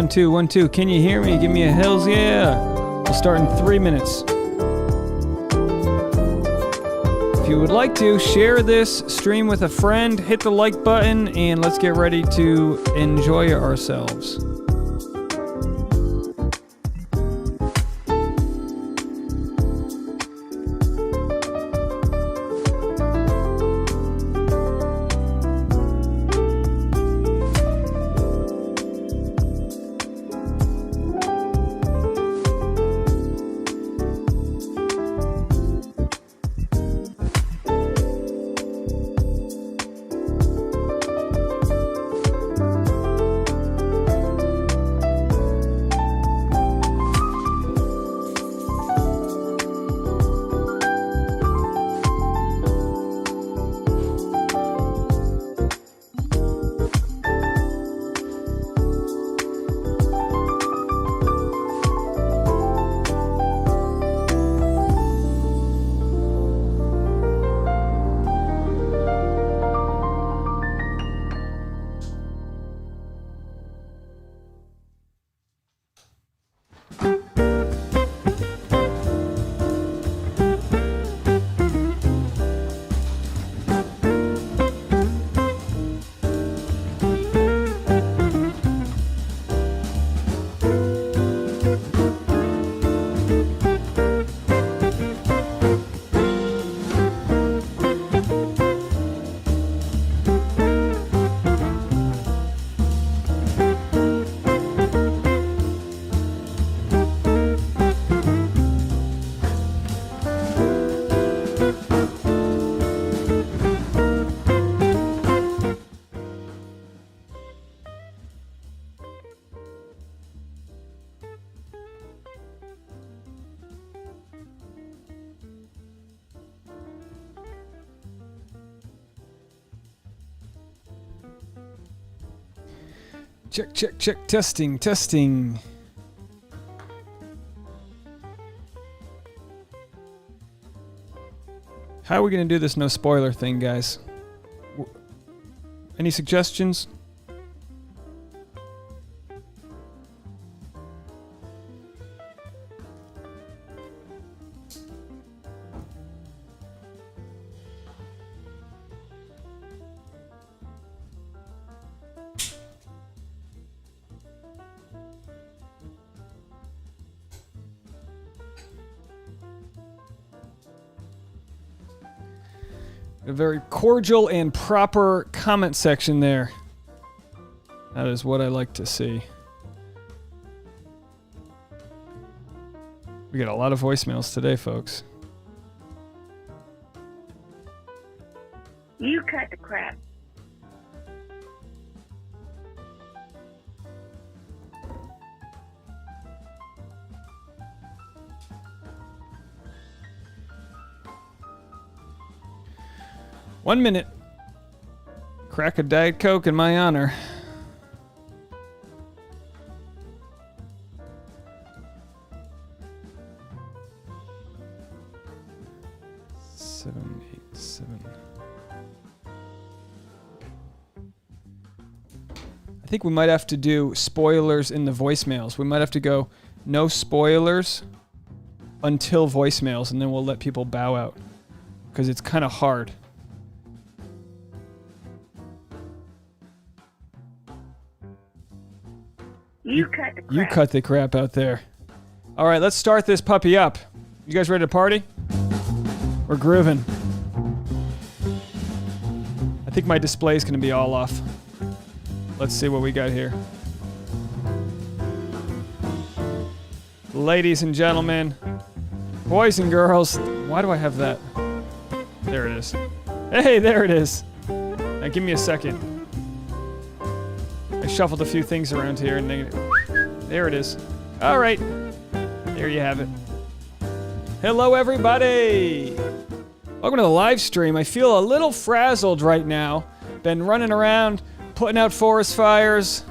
1, 2, 1, 2. Can you hear me? Give me a hells yeah. We'll start in 3 minutes. If you would like to, share this stream with a friend, hit the like button, and let's get ready to enjoy ourselves. Check, check, check. Testing, testing. How are we going to do this no spoiler thing, guys? Any suggestions? A very cordial and proper comment section there. That is what I like to see. We got a lot of voicemails today, folks. You cut the crap. One minute. Crack a Diet Coke in my honor. Seven, 8, 7. I think we might have to do spoilers in the voicemails. We might have to go no spoilers until voicemails, and then we'll let people bow out. Because it's kind of hard. You cut the crap. You cut the crap out there. All right, let's start this puppy up. You guys ready to party? We're grooving. I think my display is going to be all off. Let's see what we got here. Ladies and gentlemen, boys and girls, why do I have that? There it is. Hey, there it is. Now give me a second. I shuffled a few things around here and there it is. All right, there you have it. Hello, everybody. Welcome to the live stream. I feel a little frazzled right now. Been running around, putting out forest fires,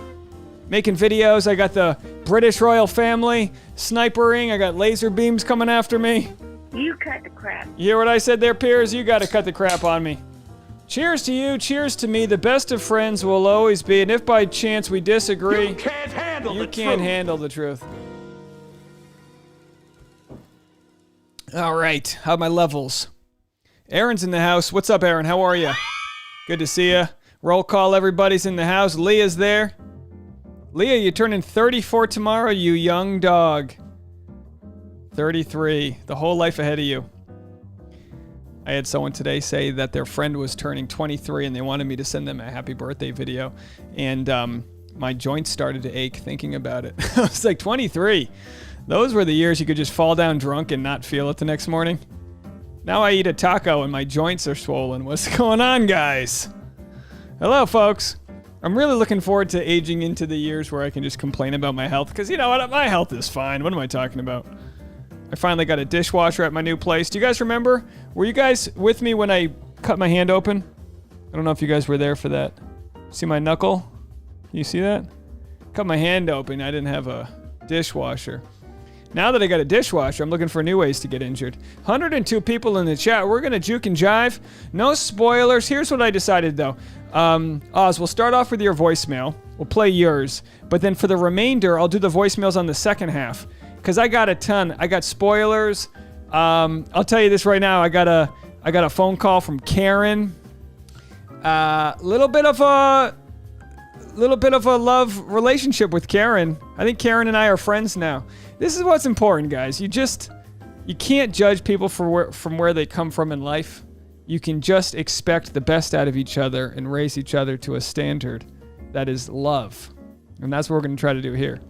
making videos. I got the British royal family snipering. I got laser beams coming after me. You cut the crap. You hear what I said there, Piers? You got to cut the crap on me. Cheers to you, cheers to me. The best of friends will always be, and if by chance we disagree... You can't handle handle You the can't truth. handle the truth. All right, how are my levels? Aaron's in the house. What's up, Aaron? How are you? Good to see you. Roll call, everybody's in the house. Leah's there. Leah, you're turning 34 tomorrow, you young dog. 33, the whole life ahead of you. I had someone today say that their friend was turning 23 and they wanted me to send them a happy birthday video. And my joints started to ache thinking about it. I was like, 23. Those were the years you could just fall down drunk and not feel it the next morning. Now I eat a taco and my joints are swollen. What's going on, guys? Hello, folks. I'm really looking forward to aging into the years where I can just complain about my health. Because you know what? My health is fine. What am I talking about? I finally got a dishwasher at my new place. Do you guys remember? Were you guys with me when I cut my hand open? I don't know if you guys were there for that. See my knuckle? You see that? Cut my hand open. I didn't have a dishwasher. Now that I got a dishwasher, I'm looking for new ways to get injured. 102 people in the chat. We're going to juke and jive. No spoilers. Here's what I decided, though. Oz, we'll start off with your voicemail. We'll play yours. But then for the remainder, I'll do the voicemails on the second half. Because I got a ton. I got spoilers. I'll tell you this right now. I got a phone call from Karen. Little bit of a love relationship with Karen. I think Karen and I are friends now. This is what's important, guys. You can't judge people from where they come from in life. You can just expect the best out of each other and raise each other to a standard that is love. And that's what we're going to try to do here.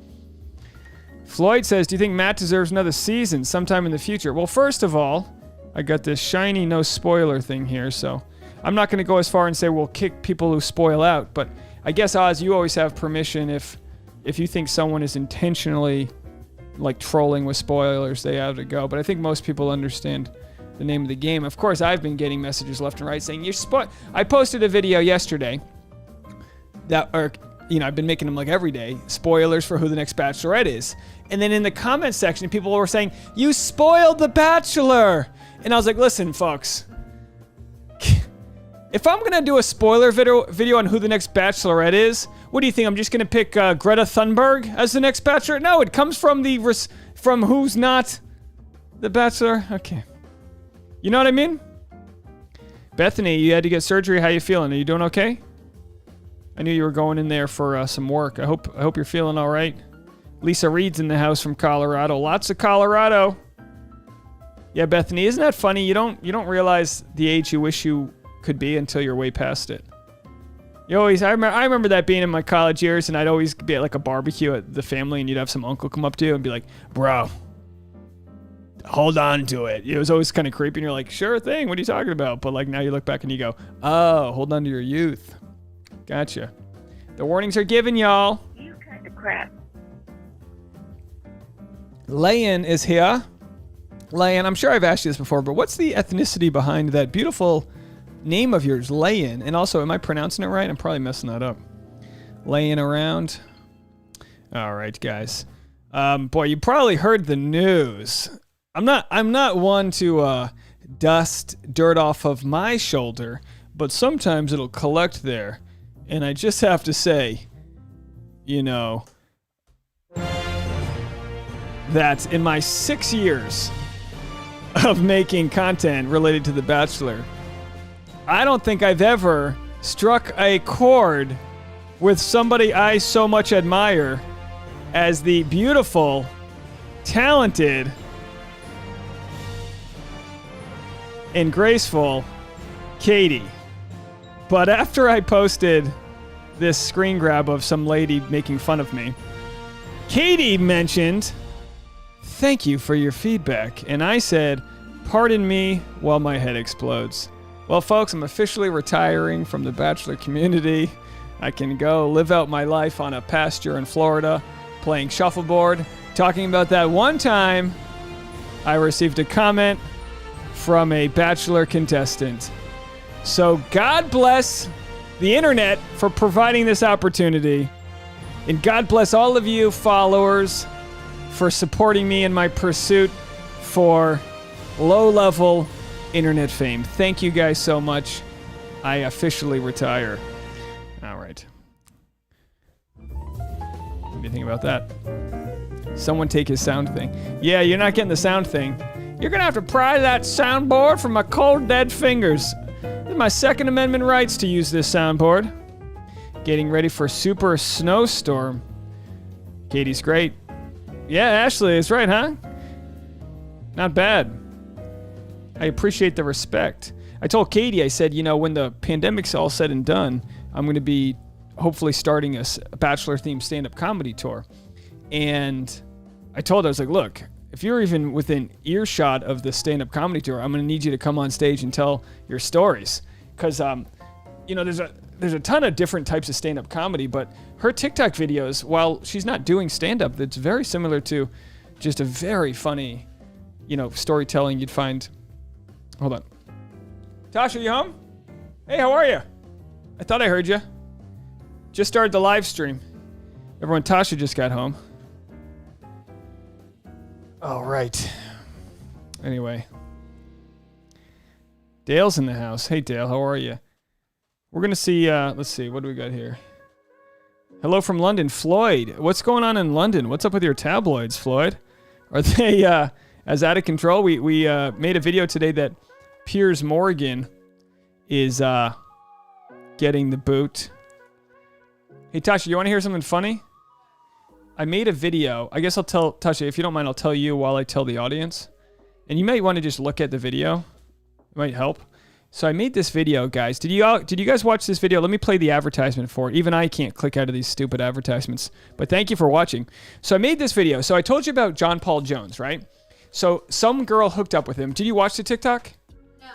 Floyd says, do you think Matt deserves another season sometime in the future? Well, first of all, I got this shiny no spoiler thing here, so I'm not going to go as far and say we'll kick people who spoil out, but I guess, Oz, you always have permission if you think someone is intentionally like trolling with spoilers, they have to go. But I think most people understand the name of the game. Of course, I've been getting messages left and right saying, I posted a video yesterday I've been making them like every day, spoilers for who the next Bachelorette is. And then in the comment section, people were saying, you spoiled the Bachelor. And I was like, listen, folks, if I'm going to do a spoiler video on who the next Bachelorette is, what do you think? I'm just going to pick Greta Thunberg as the next Bachelor? No, it comes from from who's not the Bachelor. Okay. You know what I mean? Bethany, you had to get surgery. How you feeling? Are you doing okay? I knew you were going in there for some work. I hope you're feeling all right. Lisa Reed's in the house from Colorado. Lots of Colorado. Yeah, Bethany, isn't that funny? You don't realize the age you wish you could be until you're way past it. I remember that being in my college years, and I'd always be at like a barbecue at the family, and you'd have some uncle come up to you and be like, bro, hold on to it. It was always kind of creepy, and you're like, sure thing, what are you talking about? But like now you look back and you go, oh, hold on to your youth. Gotcha. The warnings are given, y'all. You cut the crap. Layan is here. Layan, I'm sure I've asked you this before, but what's the ethnicity behind that beautiful name of yours, Layan? And also, am I pronouncing it right? I'm probably messing that up. Laying around. All right, guys. Boy, you probably heard the news. I'm not one to dust dirt off of my shoulder, but sometimes it'll collect there. And I just have to say, that in my 6 years of making content related to The Bachelor, I don't think I've ever struck a chord with somebody I so much admire as the beautiful, talented, and graceful Katie. But after I posted this screen grab of some lady making fun of me, Katie mentioned, thank you for your feedback. And I said, pardon me while my head explodes. Well, folks, I'm officially retiring from the Bachelor community. I can go live out my life on a pasture in Florida, playing shuffleboard, talking about that one time I received a comment from a Bachelor contestant. So God bless the internet for providing this opportunity. And God bless all of you followers for supporting me in my pursuit for low-level internet fame. Thank you guys so much. I officially retire. All right. Give me anything about that. Someone take his sound thing. Yeah, you're not getting the sound thing. You're gonna have to pry that soundboard from my cold, dead fingers. It's my Second Amendment rights to use this soundboard. Getting ready for a super snowstorm. Katie's great. Yeah, Ashley is right, huh? Not bad. I appreciate the respect. I told Katie, I said, you know, when the pandemic's all said and done, I'm going to be hopefully starting a Bachelor-themed stand-up comedy tour. And I told her, I was like, look, if you're even within earshot of the stand-up comedy tour, I'm going to need you to come on stage and tell your stories. Because, you know, there's a ton of different types of stand-up comedy, but her TikTok videos, while she's not doing stand-up, it's very similar to just a very funny, you know, storytelling you'd find. Hold on. Tasha, you home? Hey, how are you? I thought I heard you. Just started the live stream. Everyone, Tasha just got home. All right. Anyway. Dale's in the house. Hey, Dale, how are you? We're going to see, let's see, what do we got here? Hello from London. Floyd, what's going on in London? What's up with your tabloids, Floyd? Are they as out of control? We made a video today that Piers Morgan is getting the boot. Hey, Tasha, you want to hear something funny? I made a video. I guess I'll tell Tasha, if you don't mind, I'll tell you while I tell the audience. And you might want to just look at the video. It might help. So I made this video, guys. Did you guys watch this video? Let me play the advertisement for it. Even I can't click out of these stupid advertisements. But thank you for watching. So I made this video. So I told you about John Paul Jones, right? So some girl hooked up with him. Did you watch the TikTok? No.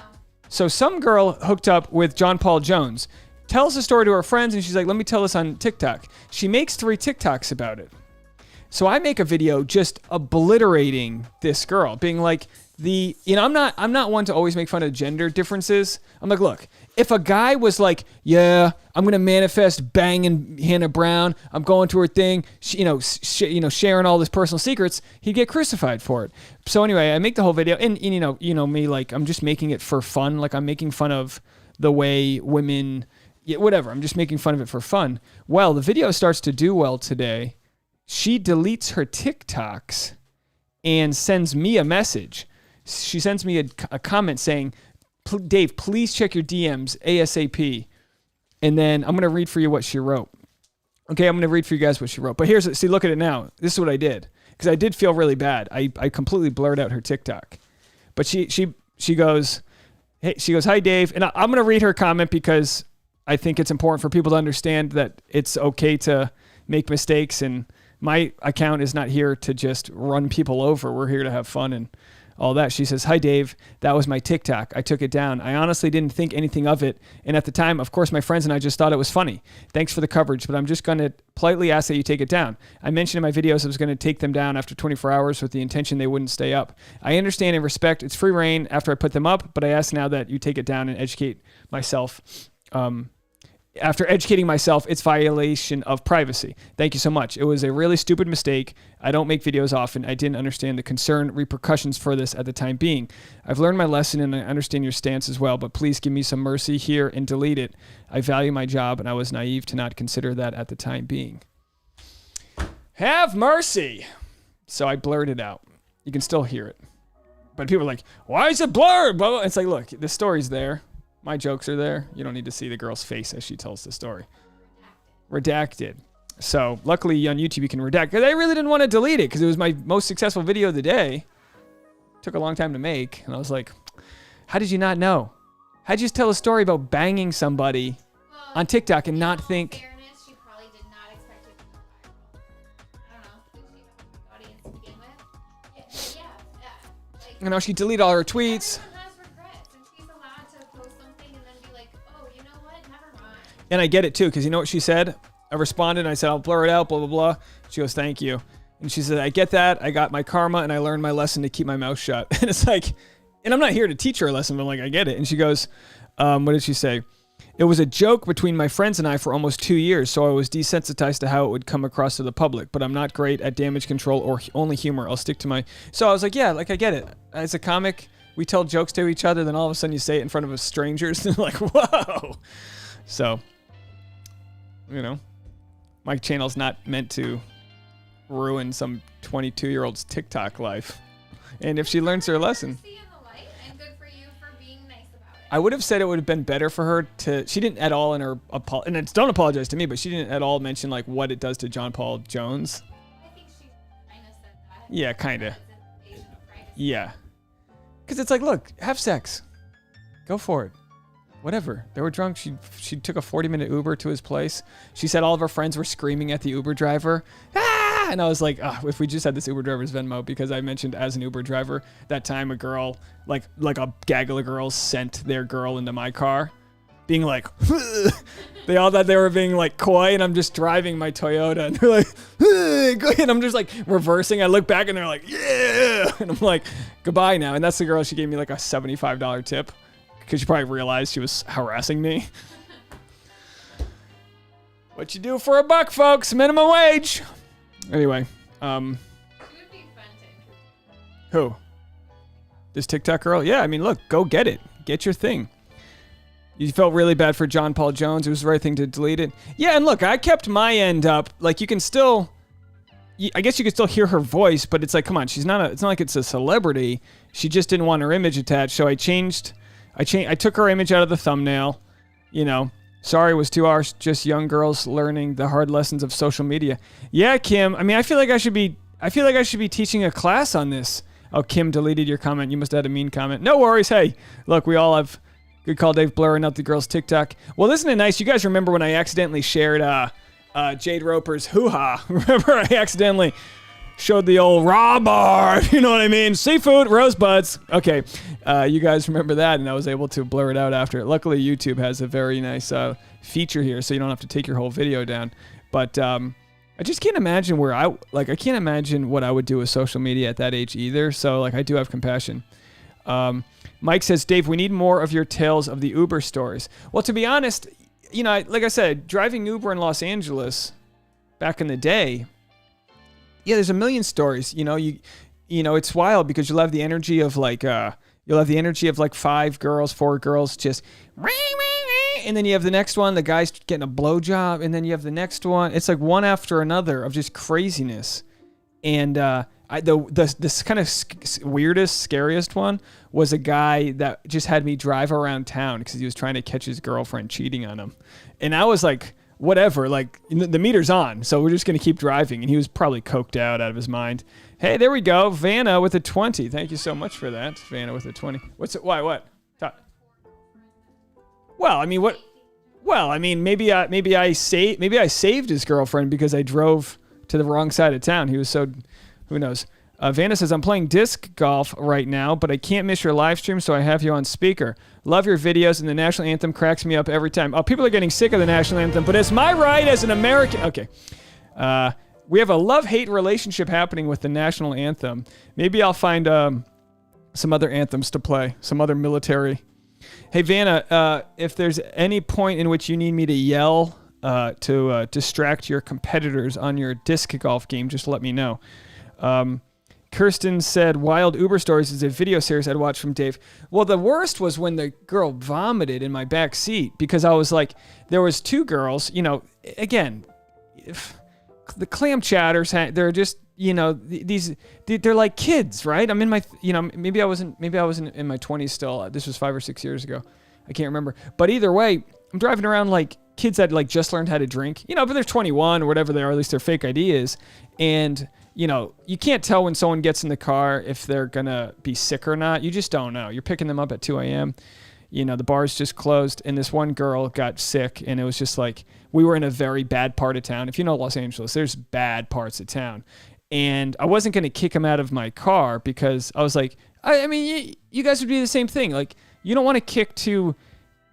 So some girl hooked up with John Paul Jones, tells the story to her friends, and she's like, let me tell this on TikTok. She makes 3 TikToks about it. So I make a video just obliterating this girl, being like, I'm not one to always make fun of gender differences. I'm like, look, if a guy was like, yeah, I'm gonna manifest banging Hannah Brown, I'm going to her thing, sharing all his personal secrets, he'd get crucified for it. So anyway, I make the whole video, and you know me, like I'm just making it for fun, like I'm making fun of the way women, whatever. I'm just making fun of it for fun. Well, the video starts to do well today. She deletes her TikToks and sends me a message. She sends me a comment saying, Dave, please check your DMs ASAP. And then I'm going to read for you what she wrote. Okay, I'm going to read for you guys what she wrote. But see, look at it now. This is what I did. Because I did feel really bad. I completely blurred out her TikTok. But she goes, hey, she goes, hi, Dave. And I'm going to read her comment because I think it's important for people to understand that it's okay to make mistakes. And my account is not here to just run people over. We're here to have fun and all that. She says, hi, Dave. That was my TikTok. I took it down. I honestly didn't think anything of it. And at the time, of course, my friends and I just thought it was funny. Thanks for the coverage, but I'm just going to politely ask that you take it down. I mentioned in my videos I was going to take them down after 24 hours with the intention they wouldn't stay up. I understand and respect it's free reign after I put them up, but I ask now that you take it down and educate myself. After educating myself, it's violation of privacy. Thank you so much. It was a really stupid mistake. I don't make videos often. I didn't understand the concern repercussions for this at the time being. I've learned my lesson and I understand your stance as well, but please give me some mercy here and delete it. I value my job and I was naive to not consider that at the time being. Have mercy. So I blurred it out. You can still hear it. But people are like, why is it blurred? Blah, blah. It's like, look, the story's there. My jokes are there. You don't need to see the girl's face as she tells the story. Redacted. So luckily on YouTube you can redact. Because I really didn't want to delete it because it was my most successful video of the day. Took a long time to make. And I was like, how did you not know? How'd you just tell a story about banging somebody on TikTok and not think... fairness, she probably did not expect it to go viral. I don't know. Did she have an audience to begin with? Yeah. Like, You know, she deleted all her tweets. everyone has regrets, and she's allowed to post something and then be like, oh, you know what? Never mind. And I get it too, because you know what she said? I responded and I said, I'll blur it out, blah, blah, blah. She goes, thank you. And she said, I get that. I got my karma and I learned my lesson to keep my mouth shut. And it's like, and I'm not here to teach her a lesson, but I'm like, I get it. And she goes, what did she say? It was a joke between my friends and I for almost 2 years, so I was desensitized to how it would come across to the public, but I'm not great at damage control or only humor. I'll stick to my... So I was like, yeah, like I get it. As a comic, we tell jokes to each other, then all of a sudden you say it in front of strangers, and they're like, whoa. So, you know, my channel's not meant to ruin some 22-year-old's TikTok life. And if she learns her lesson. See in the light, and good for you for being nice about it. I would have said it would have been better for her to. She didn't at all in her and it's, don't apologize to me, but she didn't at all mention like what it does to John Paul Jones. I think she kind of said that. Yeah, kind of. It's an invasion of privacy. Yeah, because it's like, look, have sex, go for it, whatever. They were drunk. She took a 40-minute Uber to his place. She said all of her friends were screaming at the Uber driver. Ah! And I was like, oh, if we just had this Uber driver's Venmo, because I mentioned as an Uber driver that time a girl, like a gaggle of girls sent their girl into my car, being like, they all thought they were being like coy, and I'm just driving my Toyota, and they're like, and I'm just like reversing. I look back and they're like, yeah, and I'm like, goodbye now. And that's the girl. She gave me like a $75 tip because she probably realized she was harassing me. What you do for $1, folks? Minimum wage. Anyway, She would be fun to interview. who? This TikTok girl? Yeah, I mean, look, go get it. Get your thing. You felt really bad for John Paul Jones. It was the right thing to delete it. Yeah, and look, I kept my end up. Like, you can still, I guess you can still hear her voice, but it's like, come on, she's not it's not like it's a celebrity. She just didn't want her image attached, so I took her image out of the thumbnail, you know. Sorry, it was 2 hours, just young girls learning the hard lessons of social media. Yeah, Kim. I mean, I feel like I should be teaching a class on this. Oh, Kim deleted your comment. You must have had a mean comment. No worries. Hey, look, we all have good call, Dave, blurring out the girls' TikTok. Well, isn't it nice? You guys remember when I accidentally shared Jade Roper's hoo-ha? Remember I accidentally showed the old raw bar, you know what I mean? Seafood, rosebuds. Okay, you guys remember that, and I was able to blur it out after. Luckily, YouTube has a very nice feature here, so you don't have to take your whole video down. But I just can't imagine I can't imagine what I would do with social media at that age either. So like, I do have compassion. Mike says, Dave, we need more of your tales of the Uber stories. Well, to be honest, you know, like I said, driving Uber in Los Angeles back in the day, yeah, there's a million stories. You know, it's wild because you'll have the energy of like 4 girls just, and then you have the next one, the guy's getting a blowjob, and then you have the next one. It's like one after another of just craziness. And this kind of weirdest, scariest one was a guy that just had me drive around town because he was trying to catch his girlfriend cheating on him. And I was like, whatever, like the meter's on, so we're just going to keep driving. And he was probably coked out of his mind. Hey, there we go. Vanna with a 20. Thank you so much for that. Vanna with a 20. What's it? Why? What? Well, I mean, what? Well, I mean, maybe I saved his girlfriend because I drove to the wrong side of town. He was so, who knows? Vanna says, I'm playing disc golf right now, but I can't miss your live stream, so I have you on speaker. Love your videos, and the national anthem cracks me up every time. Oh, people are getting sick of the national anthem, but it's my right as an American. Okay. We have a love-hate relationship happening with the national anthem. Maybe I'll find some other anthems to play, some other military. Hey, Vanna, if there's any point in which you need me to yell to distract your competitors on your disc golf game, just let me know. Kirsten said, Wild Uber Stories is a video series I'd watch from Dave. Well, the worst was when the girl vomited in my back seat because I was like, there was 2 girls, you know, again, the clam chatters, they're just, you know, they're like kids, right? I'm in my, you know, maybe I wasn't in my 20s still. This was 5 or 6 years ago. I can't remember. But either way, I'm driving around like kids that like just learned how to drink, you know, but they're 21 or whatever they are, at least their fake ID is. And, you know, you can't tell when someone gets in the car if they're going to be sick or not. You just don't know. You're picking them up at 2 a.m. You know, the bar's just closed, and this one girl got sick, and it was just like, we were in a very bad part of town. If you know Los Angeles, there's bad parts of town. And I wasn't going to kick him out of my car because I was like, I mean, you guys would do the same thing. Like, you don't want to kick 2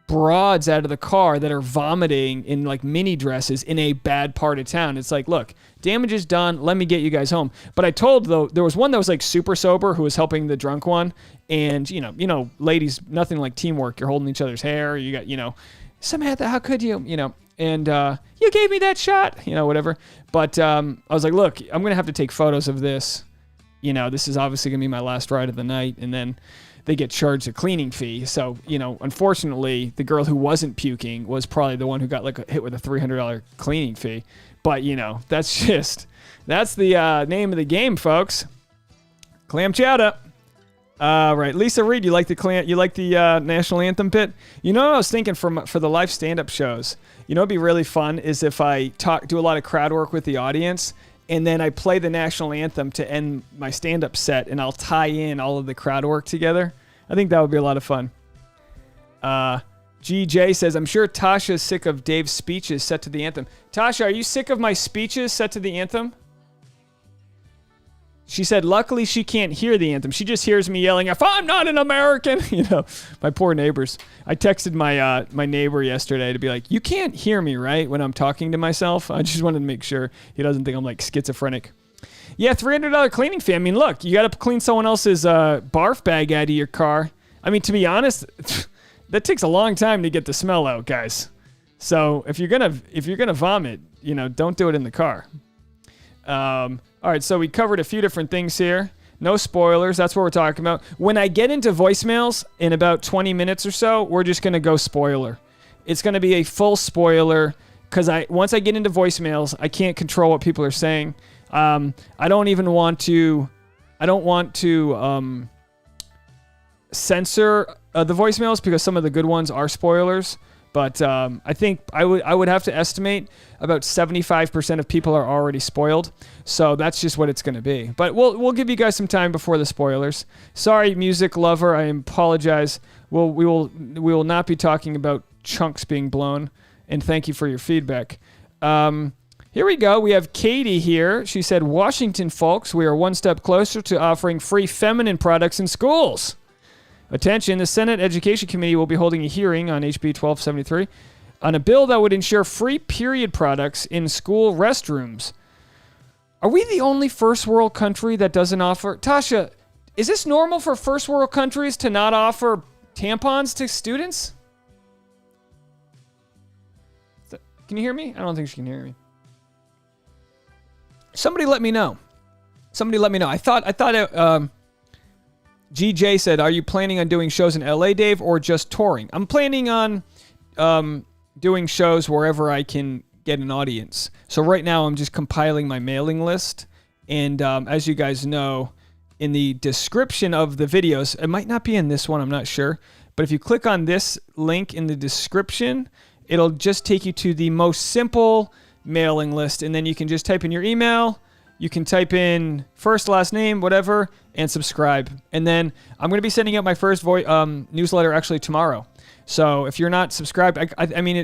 broads out of the car that are vomiting in like mini dresses in a bad part of town. It's like, look, damage is done. Let me get you guys home. But I told, though, there was one that was like super sober who was helping the drunk one. And, you know, ladies, nothing like teamwork. You're holding each other's hair. You got, you know, Samantha, how could you, you know, and you gave me that shot, you know, whatever. But I was like, look, I'm going to have to take photos of this. You know, this is obviously going to be my last ride of the night. And then they get charged a cleaning fee. So, you know, unfortunately, the girl who wasn't puking was probably the one who got like hit with a $300 cleaning fee. But, that's the name of the game, folks. Clam chowder. Right. Lisa Reed, you like the national anthem bit? You know what I was thinking for the live stand-up shows? You know what'd be really fun is if I do a lot of crowd work with the audience, and then I play the national anthem to end my stand-up set, and I'll tie in all of the crowd work together. I think that would be a lot of fun. GJ says, I'm sure Tasha's sick of Dave's speeches set to the anthem. Tasha, are you sick of my speeches set to the anthem? She said, luckily she can't hear the anthem. She just hears me yelling, if I'm not an American. My poor neighbors. I texted my neighbor yesterday to be like, you can't hear me, right, when I'm talking to myself? I just wanted to make sure he doesn't think I'm like schizophrenic. Yeah, $300 cleaning fee. I mean, look, you got to clean someone else's barf bag out of your car. I mean, to be honest, that takes a long time to get the smell out, guys. So if you're gonna vomit, don't do it in the car. All right, so we covered a few different things here. No spoilers. That's what we're talking about. When I get into voicemails in about 20 minutes or so, we're just gonna go spoiler. It's gonna be a full spoiler because once I get into voicemails, I can't control what people are saying. I don't want to censor the voicemails because some of the good ones are spoilers. But I think I would have to estimate about 75% of people are already spoiled. So that's just what it's going to be. But we'll give you guys some time before the spoilers. Sorry, music lover. I apologize. We will not be talking about chunks being blown. And thank you for your feedback. Here we go. We have Katie here. She said, Washington, folks, we are one step closer to offering free feminine products in schools. Attention, the Senate Education Committee will be holding a hearing on HB 1273 on a bill that would ensure free period products in school restrooms. Are we the only first world country that doesn't offer... Tasha, is this normal for first world countries to not offer tampons to students? Can you hear me? I don't think she can hear me. Somebody let me know. I thought GJ said, are you planning on doing shows in LA, Dave, or just touring? I'm planning on doing shows wherever I can get an audience. So right now I'm just compiling my mailing list. And as you guys know, in the description of the videos, it might not be in this one, I'm not sure. But if you click on this link in the description, it'll just take you to the most simple mailing list. And then you can just type in your email. You can type in first, last name, whatever, and subscribe. And then I'm going to be sending out my first newsletter actually tomorrow. So if you're not subscribed,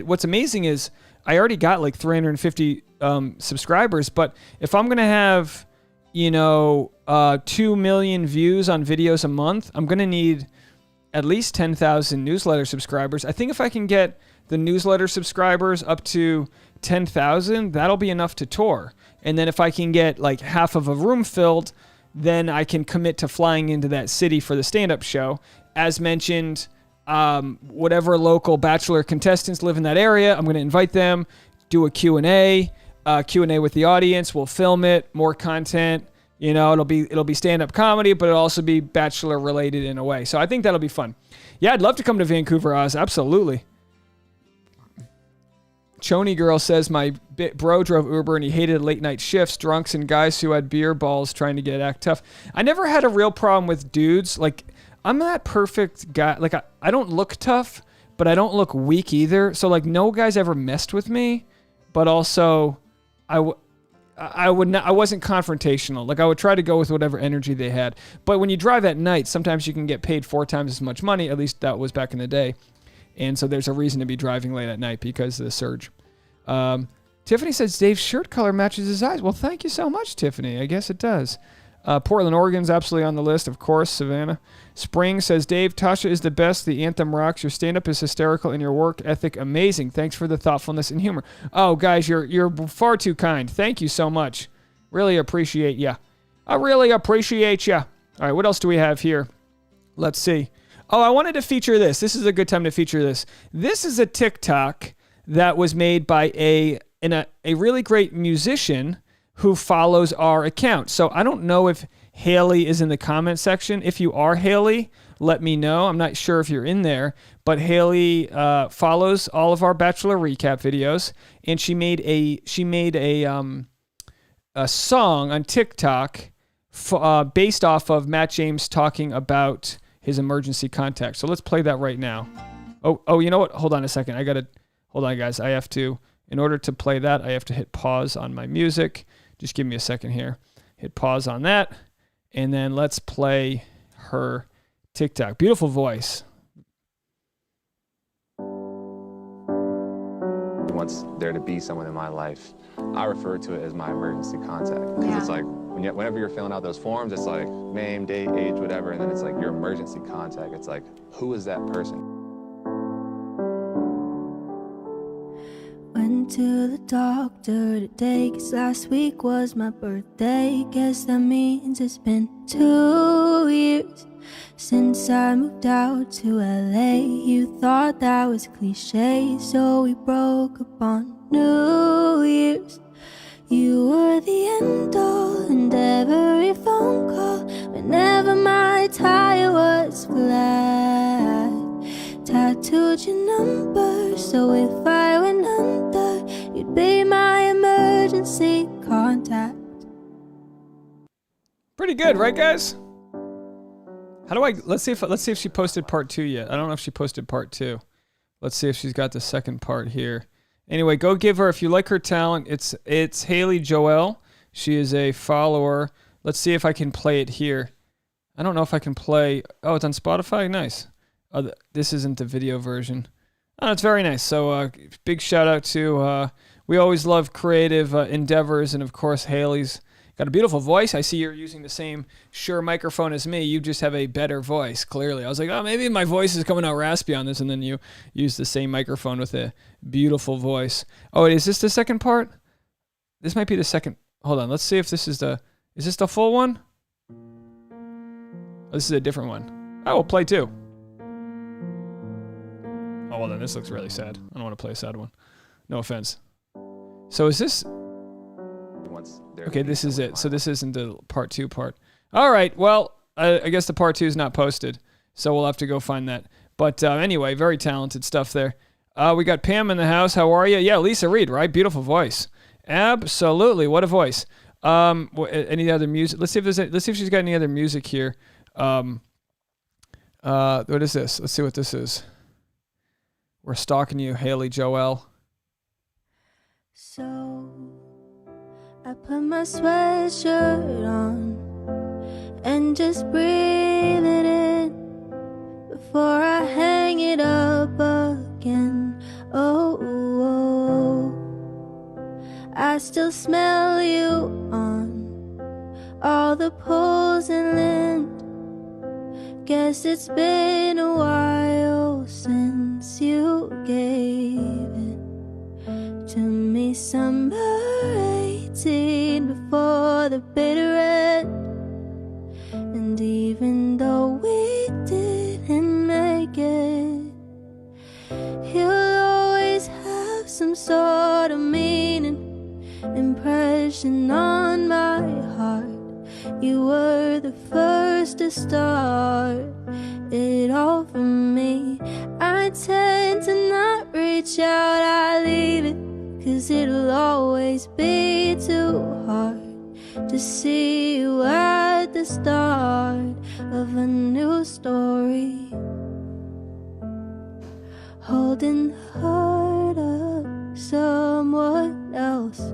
what's amazing is I already got like 350 subscribers. But if I'm going to have, 2 million views on videos a month, I'm going to need at least 10,000 newsletter subscribers. I think if I can get the newsletter subscribers up to 10,000, that'll be enough to tour. And then if I can get like half of a room filled, then I can commit to flying into that city for the stand-up show. As mentioned, whatever local Bachelor contestants live in that area, I'm going to invite them, do a Q&A with the audience. We'll film it, more content. It'll be stand-up comedy, but it'll also be Bachelor related in a way. So I think that'll be fun. Yeah, I'd love to come to Vancouver, Oz. Absolutely. Choni Girl says, my bro drove Uber and he hated late night shifts, drunks, and guys who had beer balls trying to act tough. I never had a real problem with dudes. Like, I'm that perfect guy. Like, I don't look tough, but I don't look weak either. So, like, no guys ever messed with me, but also I wasn't confrontational. Like, I would try to go with whatever energy they had. But when you drive at night, sometimes you can get paid 4 times as much money. At least that was back in the day. And so there's a reason to be driving late at night because of the surge. Tiffany says Dave's shirt color matches his eyes. Well, thank you so much, Tiffany. I guess it does. Portland, Oregon's absolutely on the list, of course. Savannah. Spring says, Dave, Tasha is the best. The anthem rocks. Your stand-up is hysterical and your work ethic amazing. Thanks for the thoughtfulness and humor. Oh, guys, you're far too kind. Thank you so much. Really appreciate ya. I really appreciate ya. All right, what else do we have here? Let's see. Oh, I wanted to feature this. This is a good time to feature this. This is a TikTok that was made by a really great musician who follows our account. So I don't know if Haley is in the comment section. If you are Haley, let me know. I'm not sure if you're in there, but Haley follows all of our Bachelor recap videos, and she made a song on TikTok based off of Matt James talking about his emergency contact. So let's play that right now. Oh, you know what? Hold on a second. Hold on, guys. I have to, in order to play that, I have to hit pause on my music. Just give me a second here. Hit pause on that, and then let's play her TikTok. Beautiful voice. Wants there to be someone in my life, I refer to it as my emergency contact. Because it's like, whenever you're filling out those forms, it's like name, date, age, whatever, and then it's like your emergency contact. It's like, who is that person? Went to the doctor today, 'cause last week was my birthday. Guess that means it's been 2 years since I moved out to LA. You thought that was cliche, so we broke up on New Year's. You were the end all and every phone call whenever my tire was flat. Tattooed your number, so if I went under, you'd be my emergency contact. Pretty good, right, guys? How do I? Let's see if she posted part 2 yet. I don't know if she posted part 2. Let's see if she's got the second part here. Anyway, go give her, if you like her talent. It's Haley Joelle. She is a follower. Let's see if I can play it here. I don't know if I can play. Oh, it's on Spotify. Nice. This isn't the video version. Oh, it's very nice. So big shout out to, we always love creative endeavors. And of course, Haley's got a beautiful voice. I see you're using the same Shure microphone as me. You just have a better voice, clearly. I was like, oh, maybe my voice is coming out raspy on this. And then you use the same microphone with a beautiful voice. Oh, is this the second part? This might be the second. Hold on. Let's see if this is this the full one? Oh, this is a different one. Oh, we'll play 2. Oh, well, then this looks really sad. I don't want to play a sad one. No offense. So is this... Okay, this is it. So this isn't the part 2 part. All right, well, I guess the part 2 is not posted, so we'll have to go find that. But anyway, very talented stuff there. We got Pam in the house. How are you? Yeah, Lisa Reed, right? Beautiful voice. Absolutely. What a voice. Any other music? Let's see if she's got any other music here. What is this? Let's see what this is. We're stalking you, Haley Joelle. So I put my sweatshirt on and just breathe it in before I hang it up again. Oh, I still smell you on all the poles and lint. Guess it's been a while since you gave it to me. Summer 18 before the bitter end. And even though we didn't make it, you'll always have some sort of meaning, impression on my heart. You were the first to start it all for me. I tend to not reach out, I leave it, 'cause it'll always be too hard to see you at the start of a new story. Holding the heart of someone else,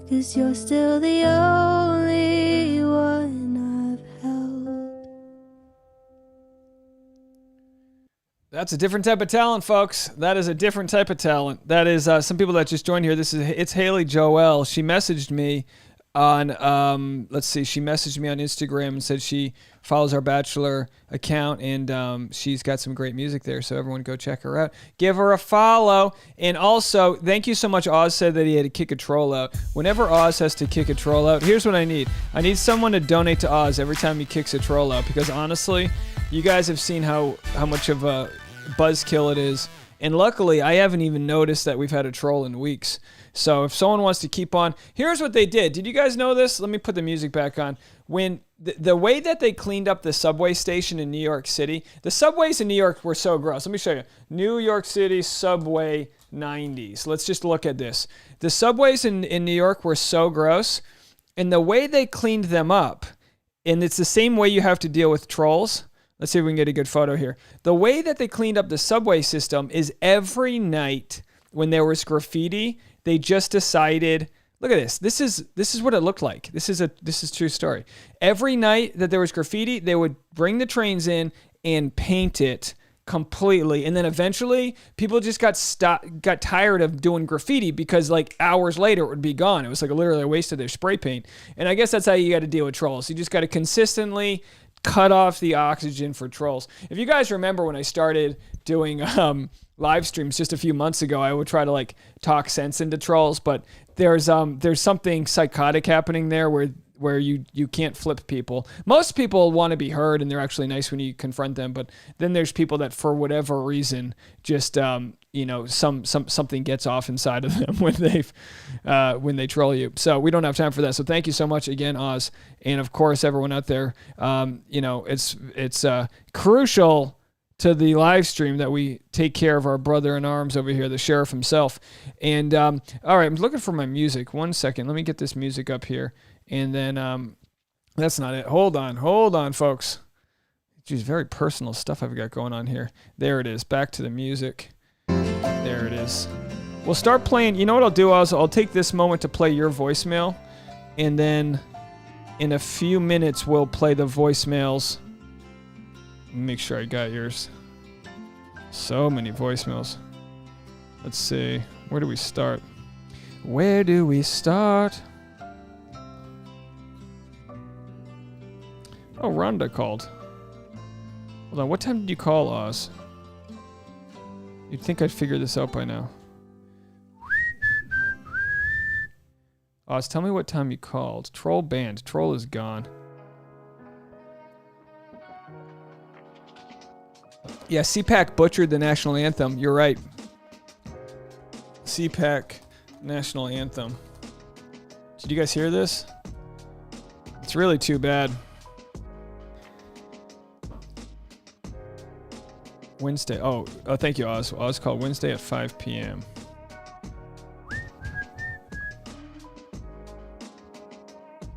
'cause you're still the only one I've held. That's a different type of talent, folks. That is a different type of talent. That is some people that just joined here. It's Haley Joelle. She messaged me on let's see. She messaged me on Instagram and said she follows our Bachelor account, and she's got some great music there. So everyone go check her out. Give her a follow. And also, thank you so much. Oz said that he had to kick a troll out. Whenever Oz has to kick a troll out, here's what I need. I need someone to donate to Oz every time he kicks a troll out, because honestly, you guys have seen how much of a buzzkill it is, And luckily, I haven't even noticed that we've had a troll in weeks. So if someone wants to keep on, here's what they did. Did you guys know this? Let me put the music back on. When the way that they cleaned up the subway station in New York City, the subways in New York were so gross. Let me show you. New York City subway 90s. Let's just look at this. The subways in New York were so gross, and the way they cleaned them up, and it's the same way you have to deal with trolls. Let's see if we can get a good photo here. The way that they cleaned up the subway system is every night when there was graffiti, they just decided, look at this. This is what it looked like. This is true story. Every night that there was graffiti, they would bring the trains in and paint it completely. And then eventually people just got tired of doing graffiti because like hours later it would be gone. It was like literally a waste of their spray paint. And I guess that's how you got to deal with trolls. You just got to consistently cut off the oxygen for trolls. If you guys remember when I started doing live streams just a few months ago, I would try to like talk sense into trolls, but there's something psychotic happening there where you can't flip people. Most people want to be heard and they're actually nice when you confront them, but then there's people that for whatever reason just something gets off inside of them when they troll you. So we don't have time for that. So thank you so much again, Oz, and of course everyone out there. It's crucial to the live stream that we take care of our brother in arms over here, the sheriff himself. And all right, I'm looking for my music. 1 second. Let me get this music up here. And then that's not it. Hold on, folks. Geez, very personal stuff I've got going on here. There it is. Back to the music. There it is. We'll start playing. You know what I'll do? I'll take this moment to play your voicemail. And then in a few minutes, we'll play the voicemails. Make sure I got yours. So many voicemails. Let's see. Where do we start? Where do we start? Oh, Rhonda called. Hold on. What time did you call, Oz? You'd think I'd figure this out by now. Oz, tell me what time you called. Troll banned. Troll is gone. Yeah, CPAC butchered the national anthem. You're right. CPAC national anthem. Did you guys hear this? It's really too bad. Wednesday. Oh, thank you, Oz. Oz called Wednesday at 5 p.m.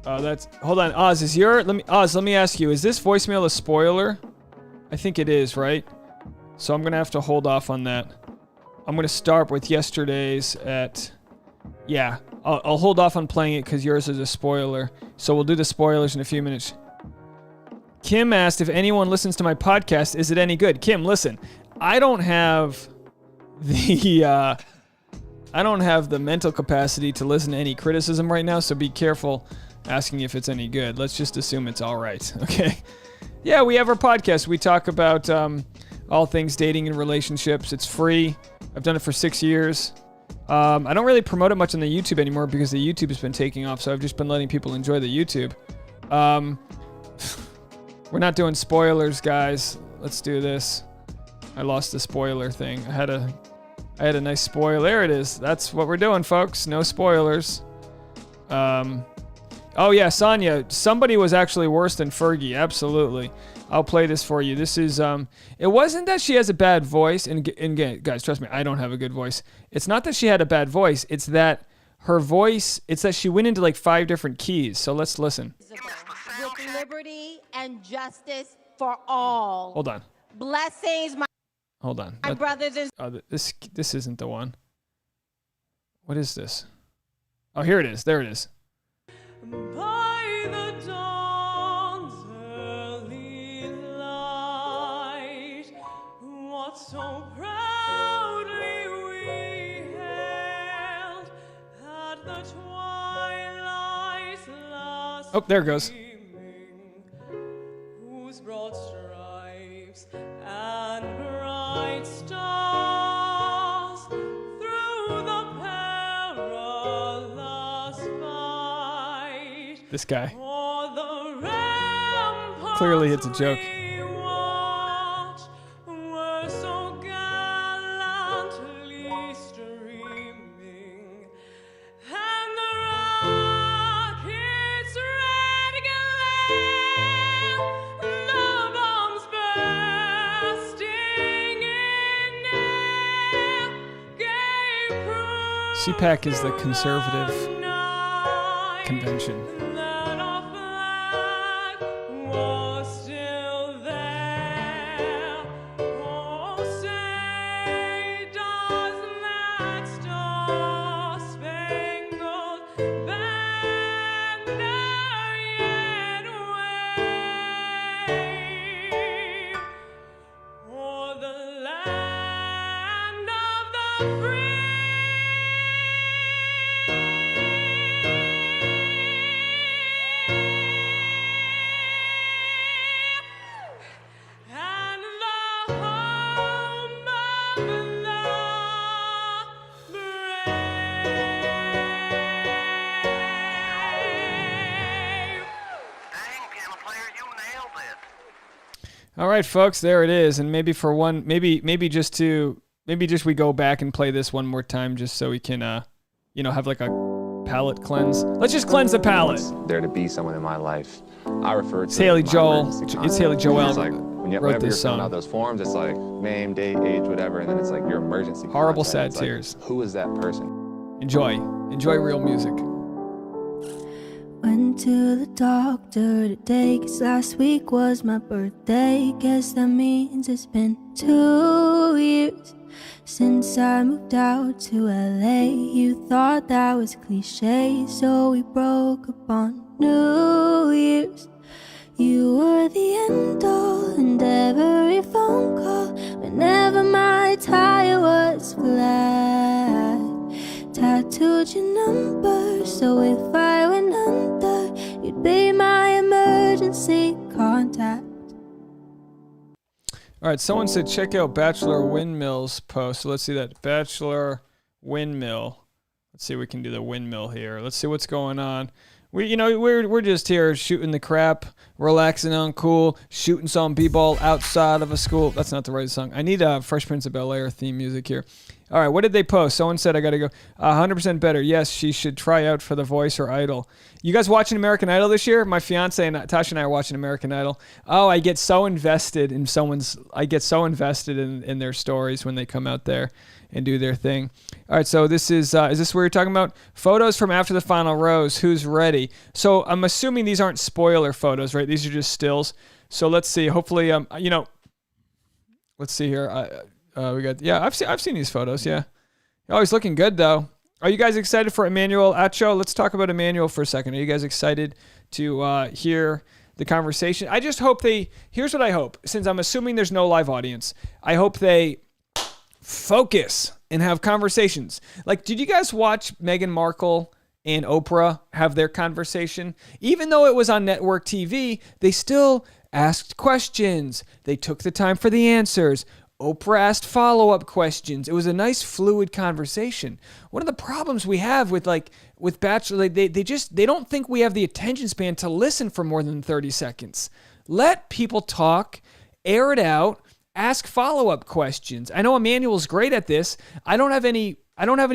Hold on, Oz. Let me ask you. Is this voicemail a spoiler? I think it is, right? So I'm gonna have to hold off on that. I'm gonna start with yesterday's at. Yeah, I'll hold off on playing it because yours is a spoiler. So we'll do the spoilers in a few minutes. Kim asked if anyone listens to my podcast, is it any good? Kim, listen, I don't have the mental capacity to listen to any criticism right now, so be careful asking if it's any good. Let's just assume it's all right, okay? Yeah, we have our podcast. We talk about all things dating and relationships. It's free. I've done it for 6 years. I don't really promote it much on the YouTube anymore because the YouTube has been taking off, so I've just been letting people enjoy the YouTube. We're not doing spoilers, guys. Let's do this. I lost the spoiler thing. I had a nice spoiler. There it is. That's what we're doing, folks. No spoilers. Oh yeah, Sonya. Somebody was actually worse than Fergie. Absolutely. I'll play this for you. This is it wasn't that she has a bad voice, and guys, trust me, I don't have a good voice. It's not that she had a bad voice. It's that her voice. It's that she went into like 5 different keys. So let's listen. With liberty and justice for all. Hold on. Blessings, Hold on. my brothers and This isn't the one. What is this? Oh, here it is. There it is. By the dawn's early light, what so proudly we hailed at the twilight's last. Oh, there it goes. gleaming, whose broad stripes and bright stars through the perilous fight. This guy. O'er the ramparts Clearly it's a joke. we watched were so gallant CPAC is the conservative convention. That our flag was still there. Oh, say does that star-spangled banner yet wave o'er the land of the free? And the home of the brave. Dang, piano player, you nailed it. All right, folks, there it is. And maybe for one, maybe just we go back and play this one more time just so we can, have like a palate cleanse. Let's just cleanse the palate. There to be someone in my life. I refer to It's Haley it as my Joel. emergency It's contact. Haley Joel It's like wrote whenever this you're song. filling out those forms, it's like name, date, age, whatever, and then it's like your emergency Horrible contact. sad It's like, tears. who is that person? Enjoy real music. Went to the doctor today, 'cause last week was my birthday. Guess that means it's been 2 years since I moved out to LA. You thought that was cliche, so we broke up on New Year's. You were the end all and every phone call whenever my tire was flat. Tattooed your number, so if I went under, you'd be my emergency contact. All right, someone said check out Bachelor Windmill's post. So let's see that. Bachelor Windmill. Let's see if we can do the windmill here. Let's see what's going on. We're just here shooting the crap, relaxing on cool, shooting some people outside of a school. That's not the right song. I need a Fresh Prince of Bel-Air theme music here. All right, what did they post? Someone said I got to go 100% better. Yes, she should try out for The Voice or Idol. You guys watching American Idol this year? My fiance and Tasha and I are watching American Idol. Oh, I get so invested in in their stories when they come out there and do their thing. All right, so this is this where you're talking about photos from after the final rose? Who's ready? So I'm assuming these aren't spoiler photos, right? These are just stills. So let's see. Hopefully, let's see here. We got I've seen these photos. Yeah, always looking good though. Are you guys excited for Emmanuel Acho? Let's talk about Emmanuel for a second. Are you guys excited to hear the conversation? I just hope here's what I hope. Since I'm assuming there's no live audience, I hope they focus and have conversations. Like, did you guys watch Meghan Markle and Oprah have their conversation? Even though it was on network TV, they still asked questions. They took the time for the answers. Oprah asked follow-up questions. It was a nice fluid conversation. One of the problems we have with Bachelor, they don't think we have the attention span to listen for more than 30 seconds. Let people talk, air it out, ask follow-up questions. I know Emmanuel's great at this. I don't have any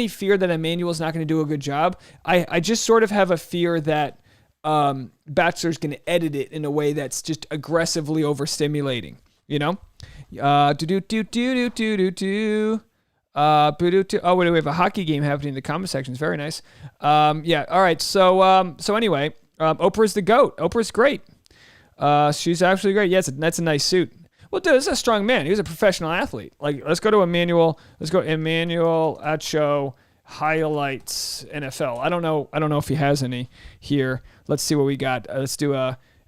fear that Emmanuel's not going to do a good job. I just sort of have a fear that Bachelor's going to edit it in a way that's just aggressively overstimulating, you know? Oh, wait, we have a hockey game happening in the comment sections. Very nice. Yeah. All right. So anyway, Oprah's the GOAT. Oprah's great. She's actually great. Yes, that's a nice suit. Well, dude, this is a strong man. He was a professional athlete. Like, let's go to Emmanuel. Let's go Emmanuel Acho highlights NFL. I don't know if he has any here. Let's see what we got. Let's do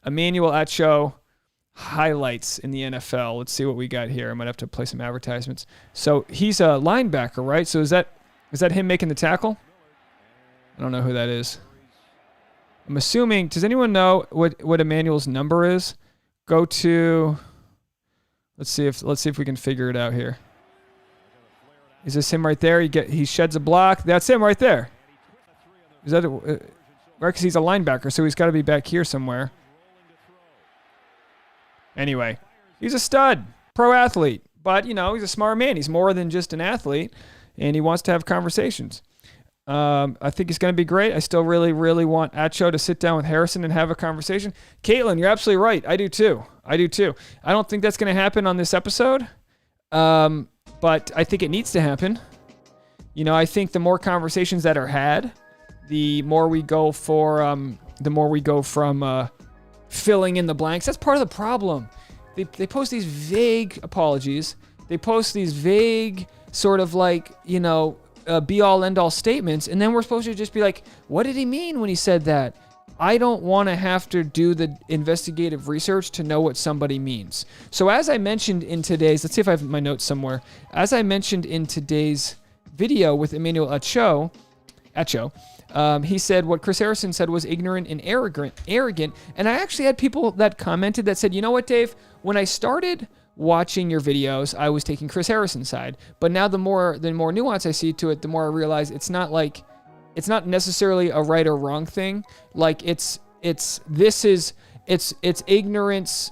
Emmanuel Acho highlights in the NFL. Let's see what we got here. I might have to play some advertisements. So he's a linebacker, right? So is that him making the tackle? I don't know who that is. I'm assuming. Does anyone know what Emmanuel's number is? Go to. Let's see if we can figure it out here. Is this him right there? He sheds a block. That's him right there. Is that right? Because he's a linebacker, so he's got to be back here somewhere. Anyway, he's a stud, pro athlete, but he's a smart man. He's more than just an athlete, and he wants to have conversations. I think he's going to be great. I still really, really want Acho to sit down with Harrison and have a conversation. Caitlin, you're absolutely right. I do too. I don't think that's going to happen on this episode, but I think it needs to happen. You know, I think the more conversations that are had, the more we go from filling in the blanks. That's part of the problem. They post these vague apologies. They post these vague sort of like, you know, be all end all statements. And then we're supposed to just be like, what did he mean when he said that? I don't want to have to do the investigative research to know what somebody means. So as I mentioned in today's, let's see if I have my notes somewhere. As I mentioned in today's video with Emmanuel Acho, he said what Chris Harrison said was ignorant and arrogant. And I actually had people that commented that said, you know what, Dave? When I started watching your videos, I was taking Chris Harrison's side. But now the more nuance I see to it, the more I realize it's not necessarily a right or wrong thing. Like it's ignorance.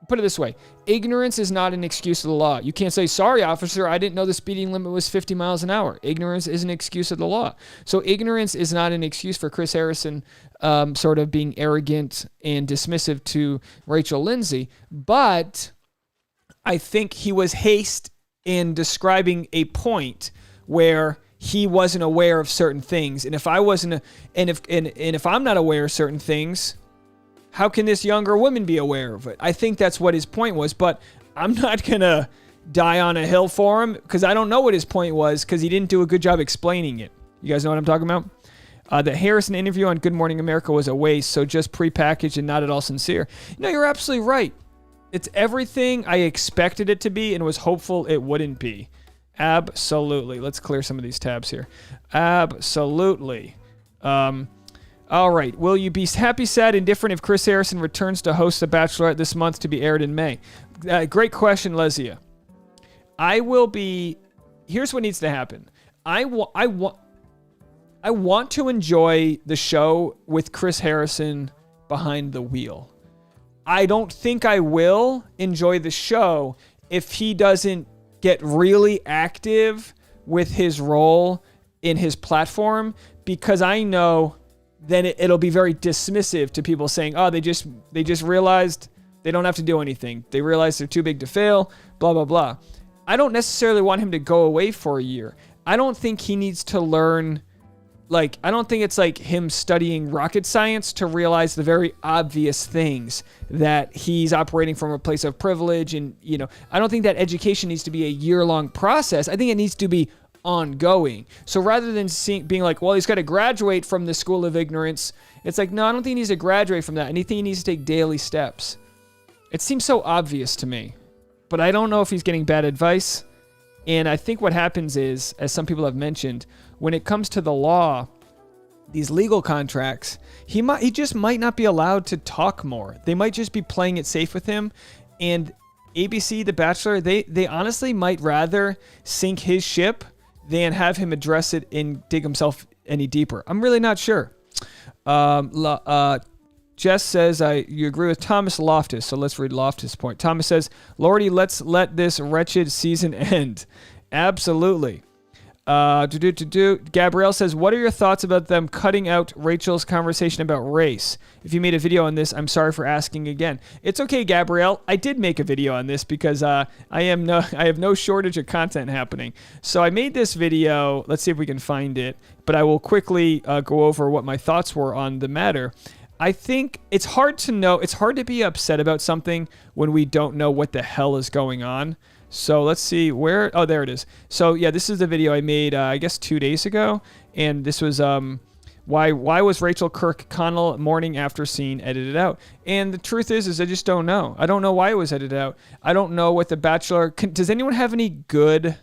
Put it this way. Ignorance is not an excuse of the law. You can't say, sorry, officer, I didn't know the speeding limit was 50 miles an hour. Ignorance is an excuse of the law. So ignorance is not an excuse for Chris Harrison sort of being arrogant and dismissive to Rachel Lindsay. But I think he was hasty in describing a point where he wasn't aware of certain things. And if I wasn't, if I'm not aware of certain things, how can this younger woman be aware of it? I think that's what his point was, but I'm not going to die on a hill for him because I don't know what his point was because he didn't do a good job explaining it. You guys know what I'm talking about? The Harrison interview on Good Morning America was a waste, so just prepackaged and not at all sincere. No, you're absolutely right. It's everything I expected it to be and was hopeful it wouldn't be. Absolutely. Let's clear some of these tabs here. Absolutely. All right. Will you be happy, sad, indifferent if Chris Harrison returns to host The Bachelorette this month to be aired in May? Great question, Lesia. I will be... Here's what needs to happen. I want to enjoy the show with Chris Harrison behind the wheel. I don't think I will enjoy the show if he doesn't get really active with his role in his platform, because I know then it'll be very dismissive to people saying, oh, they just realized they don't have to do anything. They realized they're too big to fail, blah, blah, blah. I don't necessarily want him to go away for a year. I don't think he needs to learn, I don't think it's like him studying rocket science to realize the very obvious things that he's operating from a place of privilege. And, I don't think that education needs to be a year-long process. I think it needs to be ongoing. So rather than being like, well, he's got to graduate from the school of ignorance, it's like, no, I don't think he needs to graduate from that. I think he needs to take daily steps. It seems so obvious to me, but I don't know if he's getting bad advice. And I think what happens is, as some people have mentioned, when it comes to the law, these legal contracts, he just might not be allowed to talk more. They might just be playing it safe with him. And ABC, The Bachelor, they honestly might rather sink his ship than have him address it and dig himself any deeper. I'm really not sure. Jess says, you agree with Thomas Loftus, so let's read Loftus' point. Thomas says, Lordy, let's let this wretched season end. Absolutely. Gabrielle says, what are your thoughts about them cutting out Rachel's conversation about race? If you made a video on this, I'm sorry for asking again. It's okay, Gabrielle. I did make a video on this because I have no shortage of content happening. So I made this video. Let's see if we can find it. But I will quickly go over what my thoughts were on the matter. I think it's hard to know. It's hard to be upset about something when we don't know what the hell is going on. So let's see where, oh, there it is. So yeah, this is the video I made, I guess 2 days ago. And this was, why was Rachel Kirkconnell morning after scene edited out? And the truth is I just don't know. I don't know why it was edited out. I don't know what The Bachelor, does anyone have any good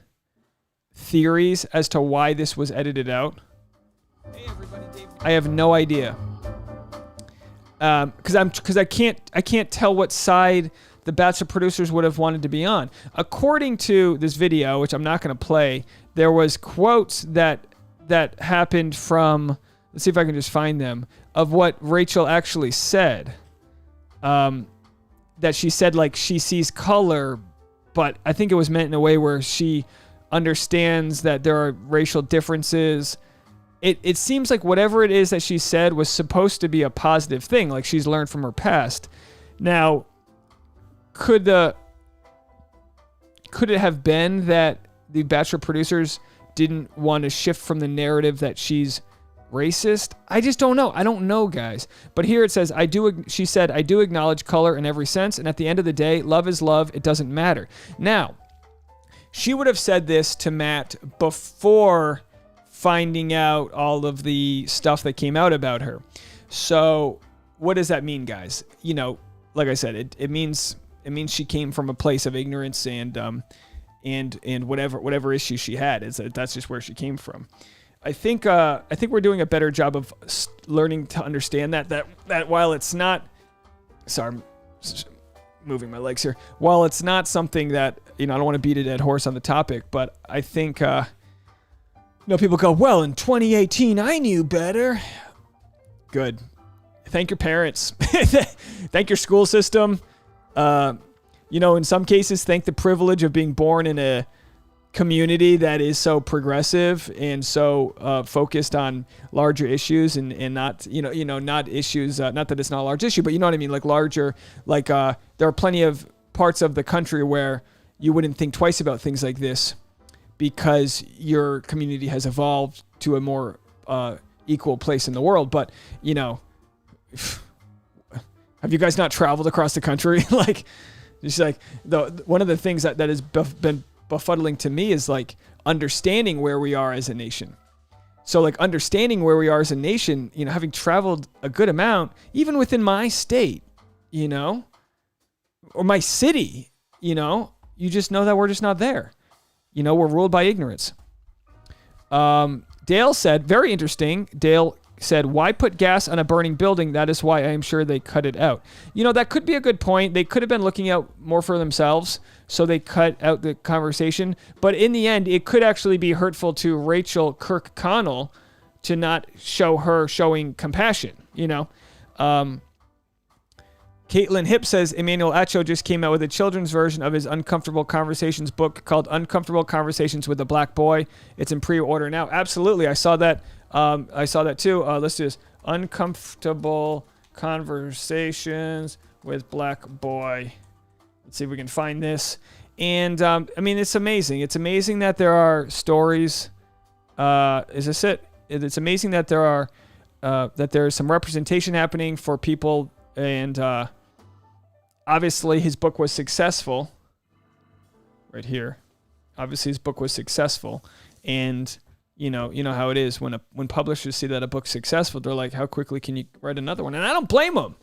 theories as to why this was edited out? Hey everybody, Dave. I have no idea. Because I can't tell what side the Bachelor producers would have wanted to be on. According to this video, which I'm not going to play, there was quotes that happened from, let's see if I can just find them, of what Rachel actually said. That she said, she sees color, but I think it was meant in a way where she understands that there are racial differences. It seems like whatever it is that she said was supposed to be a positive thing, like she's learned from her past. Now, could it have been that the Bachelor producers didn't want to shift from the narrative that she's racist. I just don't know. I don't know, guys. But here it says, she said, I do acknowledge color in every sense. And at the end of the day, love is love. It doesn't matter. Now, she would have said this to Matt before finding out all of the stuff that came out about her. So what does that mean, guys? You know, like I said, it means she came from a place of ignorance and whatever issue she had. That's just where she came from. I think we're doing a better job of learning to understand that while it's not, sorry, I'm moving my legs here. While it's not something that, you know, I don't want to beat a dead horse on the topic, but I think, you know, people go, well, in 2018, I knew better. Good. Thank your parents. Thank your school system. You know, in some cases, thank the privilege of being born in a community that is so progressive and so focused on larger issues and not, not issues, not that it's not a large issue, but you know what I mean? Like larger, like there are plenty of parts of the country where you wouldn't think twice about things like this because your community has evolved to a more equal place in the world. But, you know, have you guys not traveled across the country? Like, just like one of the things that has been befuddling to me is like understanding where we are as a nation. So like understanding where we are as a nation, you know, having traveled a good amount, even within my state, you know, or my city, you know, you just know that we're just not there. You know, we're ruled by ignorance. Dale said, very interesting. Dale said, why put gas on a burning building? That is why I am sure they cut it out. You know, that could be a good point. They could have been looking out more for themselves, so they cut out the conversation. But in the end, it could actually be hurtful to Rachel Kirkconnell to not show her showing compassion, you know. Caitlin Hip says, Emmanuel Acho just came out with a children's version of his Uncomfortable Conversations book called Uncomfortable Conversations with a Black Boy. It's in pre-order now. Absolutely. I saw that. Too. Let's do this. Uncomfortable Conversations with Black Boy. Let's see if we can find this. And, I mean, it's amazing. It's amazing that there are stories. Is this it? It's amazing that that there is some representation happening for people. And, obviously his book was successful. Right here. Obviously his book was successful. And, you know how it is when publishers see that a book's successful, they're like, how quickly can you write another one? And I don't blame them.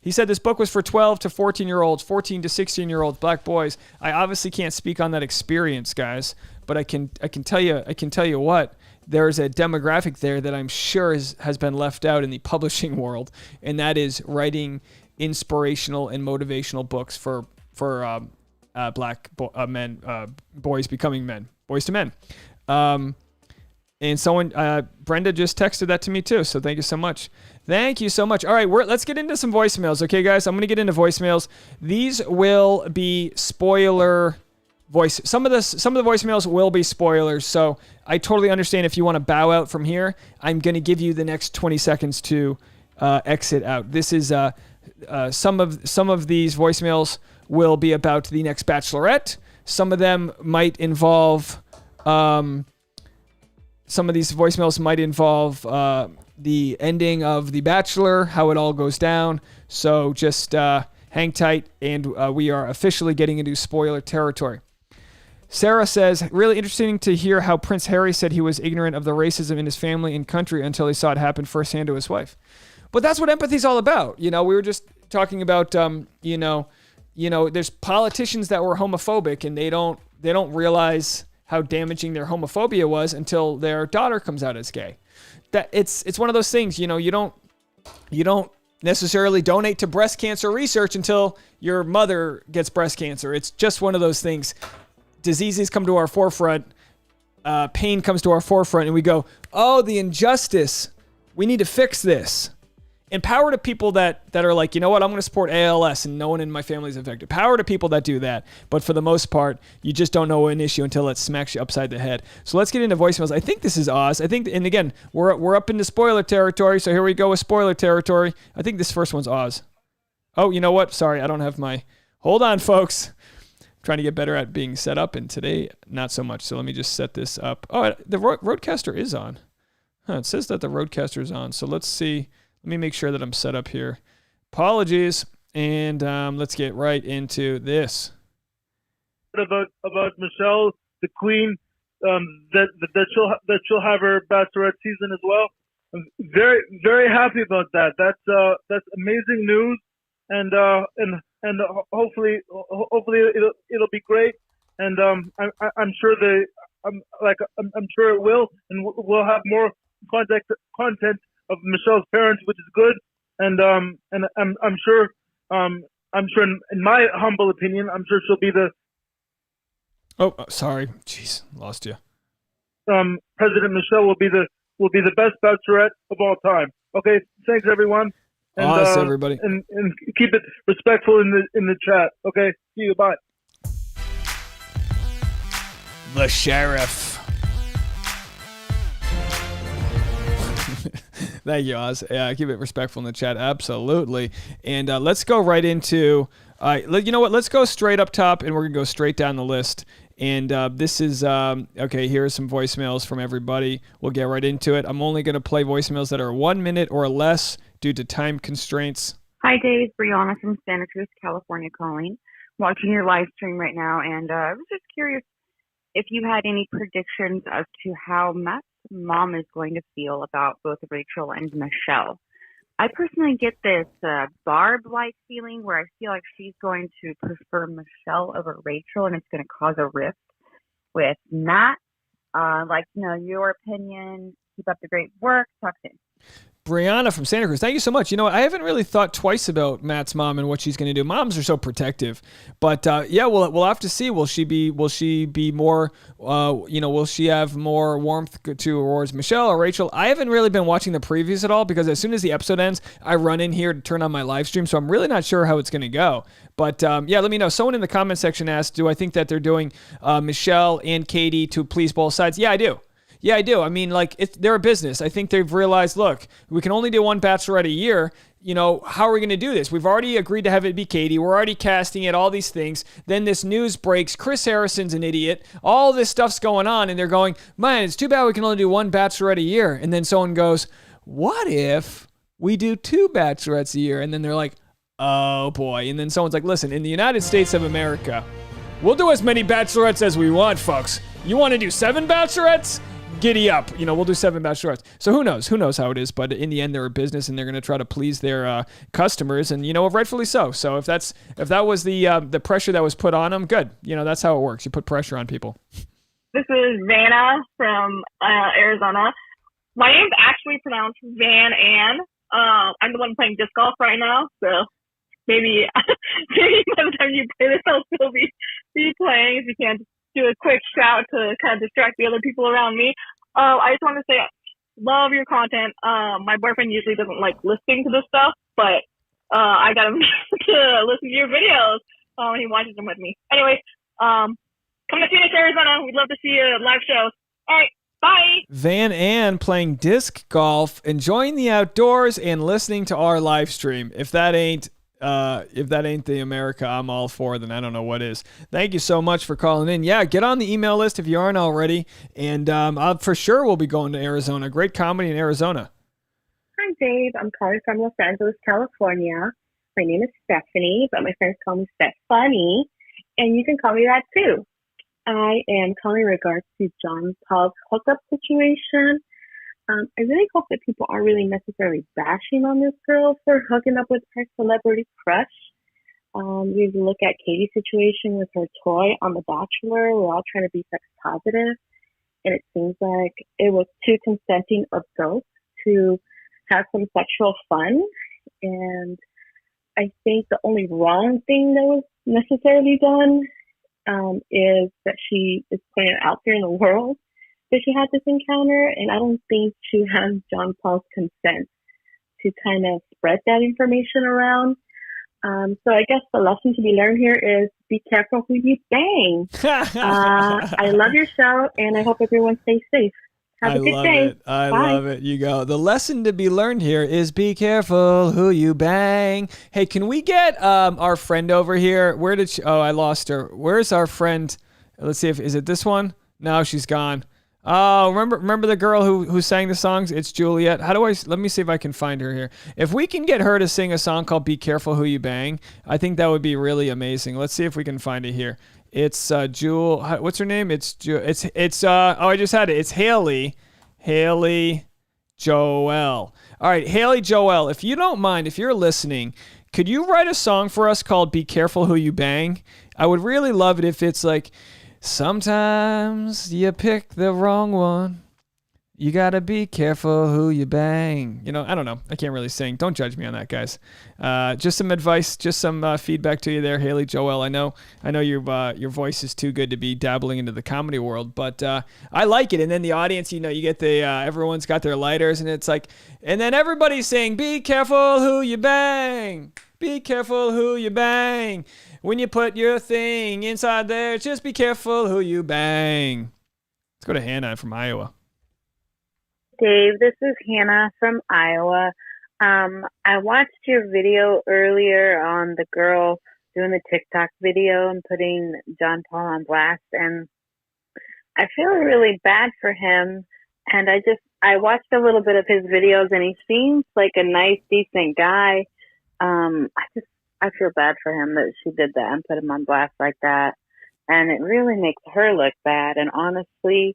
He said this book was for 12 to 14-year-olds, 14 to 16-year-olds, black boys. I obviously can't speak on that experience, guys, but I can tell you what, there's a demographic there that I'm sure has been left out in the publishing world, and that is writing inspirational and motivational books for black men, boys becoming men, boys to men. And someone, Brenda just texted that to me too. So thank you so much. Thank you so much. All right, let's get into some voicemails. Okay, guys, I'm going to get into voicemails. These will be spoiler voice. Some of the voicemails will be spoilers. So I totally understand if you want to bow out from here. I'm going to give you the next 20 seconds to exit out. This is some of these voicemails will be about the next Bachelorette. Some of them might involve some of these voicemails might involve the ending of The Bachelor, how it all goes down. So just hang tight, and we are officially getting into spoiler territory. Sarah says, really interesting to hear how Prince Harry said he was ignorant of the racism in his family and country until he saw it happen firsthand to his wife. But that's what empathy is all about. You know, we were just talking about, there's politicians that were homophobic, and they don't realize how damaging their homophobia was until their daughter comes out as gay. That it's one of those things, you know, you don't necessarily donate to breast cancer research until your mother gets breast cancer. It's just one of those things. Diseases come to our forefront, pain comes to our forefront, and we go, oh, the injustice, we need to fix this. And power to people that are like, you know what, I'm going to support ALS and no one in my family is affected. Power to people that do that. But for the most part, you just don't know an issue until it smacks you upside the head. So let's get into voicemails. I think this is Oz. And again, we're up into spoiler territory. So here we go with spoiler territory. I think this first one's Oz. Oh, you know what? Sorry, I don't have my... Hold on, folks. I'm trying to get better at being set up, and today, not so much. So let me just set this up. Oh, the Roadcaster is on. It says that the Roadcaster is on. So let's see. Let me make sure that I'm set up here. Apologies. And let's get right into this. About Michelle, the queen, that she'll have her Bachelorette season as well. I'm very, very happy about that. That's amazing news, and hopefully it'll be great. And I'm sure I'm sure it will, and we'll have more content of Michelle's parents, which is good. And I'm sure in my humble opinion, I'm sure she'll be the. Oh, sorry, jeez, lost you. President Michelle will be the best Bachelorette of all time. Okay, thanks everyone. And, awesome, everybody. And keep it respectful in the chat. Okay, see you. Bye. The sheriff. Thank you, Oz. Yeah, keep it respectful in the chat. Absolutely. And let's go right into. You know what? Let's go straight up top, and we're gonna go straight down the list. And this is okay. Here are some voicemails from everybody. We'll get right into it. I'm only gonna play voicemails that are 1 minute or less due to time constraints. Hi, Dave. Brianna from Santa Cruz, California calling. Watching your live stream right now, and I was just curious if you had any predictions as to how Matt's mom is going to feel about both Rachel and Michelle. I personally get this Barb-like feeling where I feel like she's going to prefer Michelle over Rachel, and it's going to cause a rift with Matt. Your opinion. Keep up the great work. Talk soon. Brianna from Santa Cruz, thank you so much. You know, I haven't really thought twice about Matt's mom and what she's going to do. Moms are so protective, but yeah, we'll have to see. Will she be more? Will she have more warmth towards Michelle or Rachel? I haven't really been watching the previews at all because as soon as the episode ends, I run in here to turn on my live stream, so I'm really not sure how it's going to go. But yeah, let me know. Someone in the comment section asked, "Do I think that they're doing Michelle and Katie to please both sides?" Yeah, I do. Yeah, I do. I mean, they're a business. I think they've realized, look, we can only do one Bachelorette a year. You know, how are we going to do this? We've already agreed to have it be Katie. We're already casting it, all these things. Then this news breaks. Chris Harrison's an idiot. All this stuff's going on, and they're going, man, it's too bad we can only do one Bachelorette a year. And then someone goes, what if we do two Bachelorettes a year? And then they're like, oh, boy. And then someone's like, listen, in the United States of America, we'll do as many Bachelorettes as we want, folks. You want to do 7 Bachelorettes? Giddy up. You know, we'll do 7 Bachelorettes. So who knows? Who knows how it is? But in the end, they're a business, and they're going to try to please their customers, and, you know, rightfully so. So if that was the pressure that was put on them, good. You know, that's how it works. You put pressure on people. This is Vanna from Arizona. My name's actually pronounced Van Ann. I'm the one playing disc golf right now, so maybe by the time you play this, I'll still be playing. If you can, just do a quick shout to kind of distract the other people around me. I just want to say, love your content. My boyfriend usually doesn't like listening to this stuff, but I got him to listen to your videos. He watches them with me. Anyway, come to Phoenix, Arizona. We'd love to see you live show. All right. Bye. Van Ann playing disc golf, enjoying the outdoors, and listening to our live stream. If that ain't the America I'm all for, then I don't know what is. Thank you so much for calling in. Yeah, get on the email list if you aren't already, and for sure we'll be going to Arizona. Great comedy in Arizona. Hi, Dave. I'm calling from Los Angeles, California. My name is Stephanie, but my friends call me Stephanie, and you can call me that too. I am calling in regards to John Paul's hookup situation. I really hope that people aren't really necessarily bashing on this girl for hooking up with her celebrity crush. You look at Katie's situation with her toy on The Bachelor. We're all trying to be sex positive, and it seems like it was 2 consenting adults to have some sexual fun. And I think the only wrong thing that was necessarily done is that she is putting it out there in the world that she had this encounter, and I don't think she has John Paul's consent to kind of spread that information around. So I guess the lesson to be learned here is be careful who you bang. I love your show, and I hope everyone stays safe. Have a good love day. it. I Bye. love it. You go. The lesson to be learned here is be careful who you bang. Hey, can we get our friend over here? Where did she? Oh, I lost her. Where's our friend? Let's see if is it this one? No, she's gone. Oh, remember the girl who sang the songs? It's Juliet. Let me see if I can find her here. If we can get her to sing a song called Be Careful Who You Bang, I think that would be really amazing. Let's see if we can find it here. It's Jewel. What's her name? I just had it. It's Haley Joel. All right, Haley Joel, if you don't mind, if you're listening, could you write a song for us called Be Careful Who You Bang? I would really love it if it's like, sometimes you pick the wrong one. You gotta be careful who you bang. I don't know. I can't really sing. Don't judge me on that, guys. Just some advice, just some feedback to you there, Haley Joel. I know your voice is too good to be dabbling into the comedy world, but I like it. And then the audience, you get the everyone's got their lighters, and it's like, and then everybody's saying, "Be careful who you bang. Be careful who you bang. When you put your thing inside there, just be careful who you bang." Let's go to Hannah from Iowa. Dave, this is Hannah from Iowa. I watched your video earlier on the girl doing the TikTok video and putting John Paul on blast, and I feel really bad for him. And I watched a little bit of his videos, and he seems like a nice, decent guy. I feel bad for him that she did that and put him on blast like that, and it really makes her look bad. And honestly,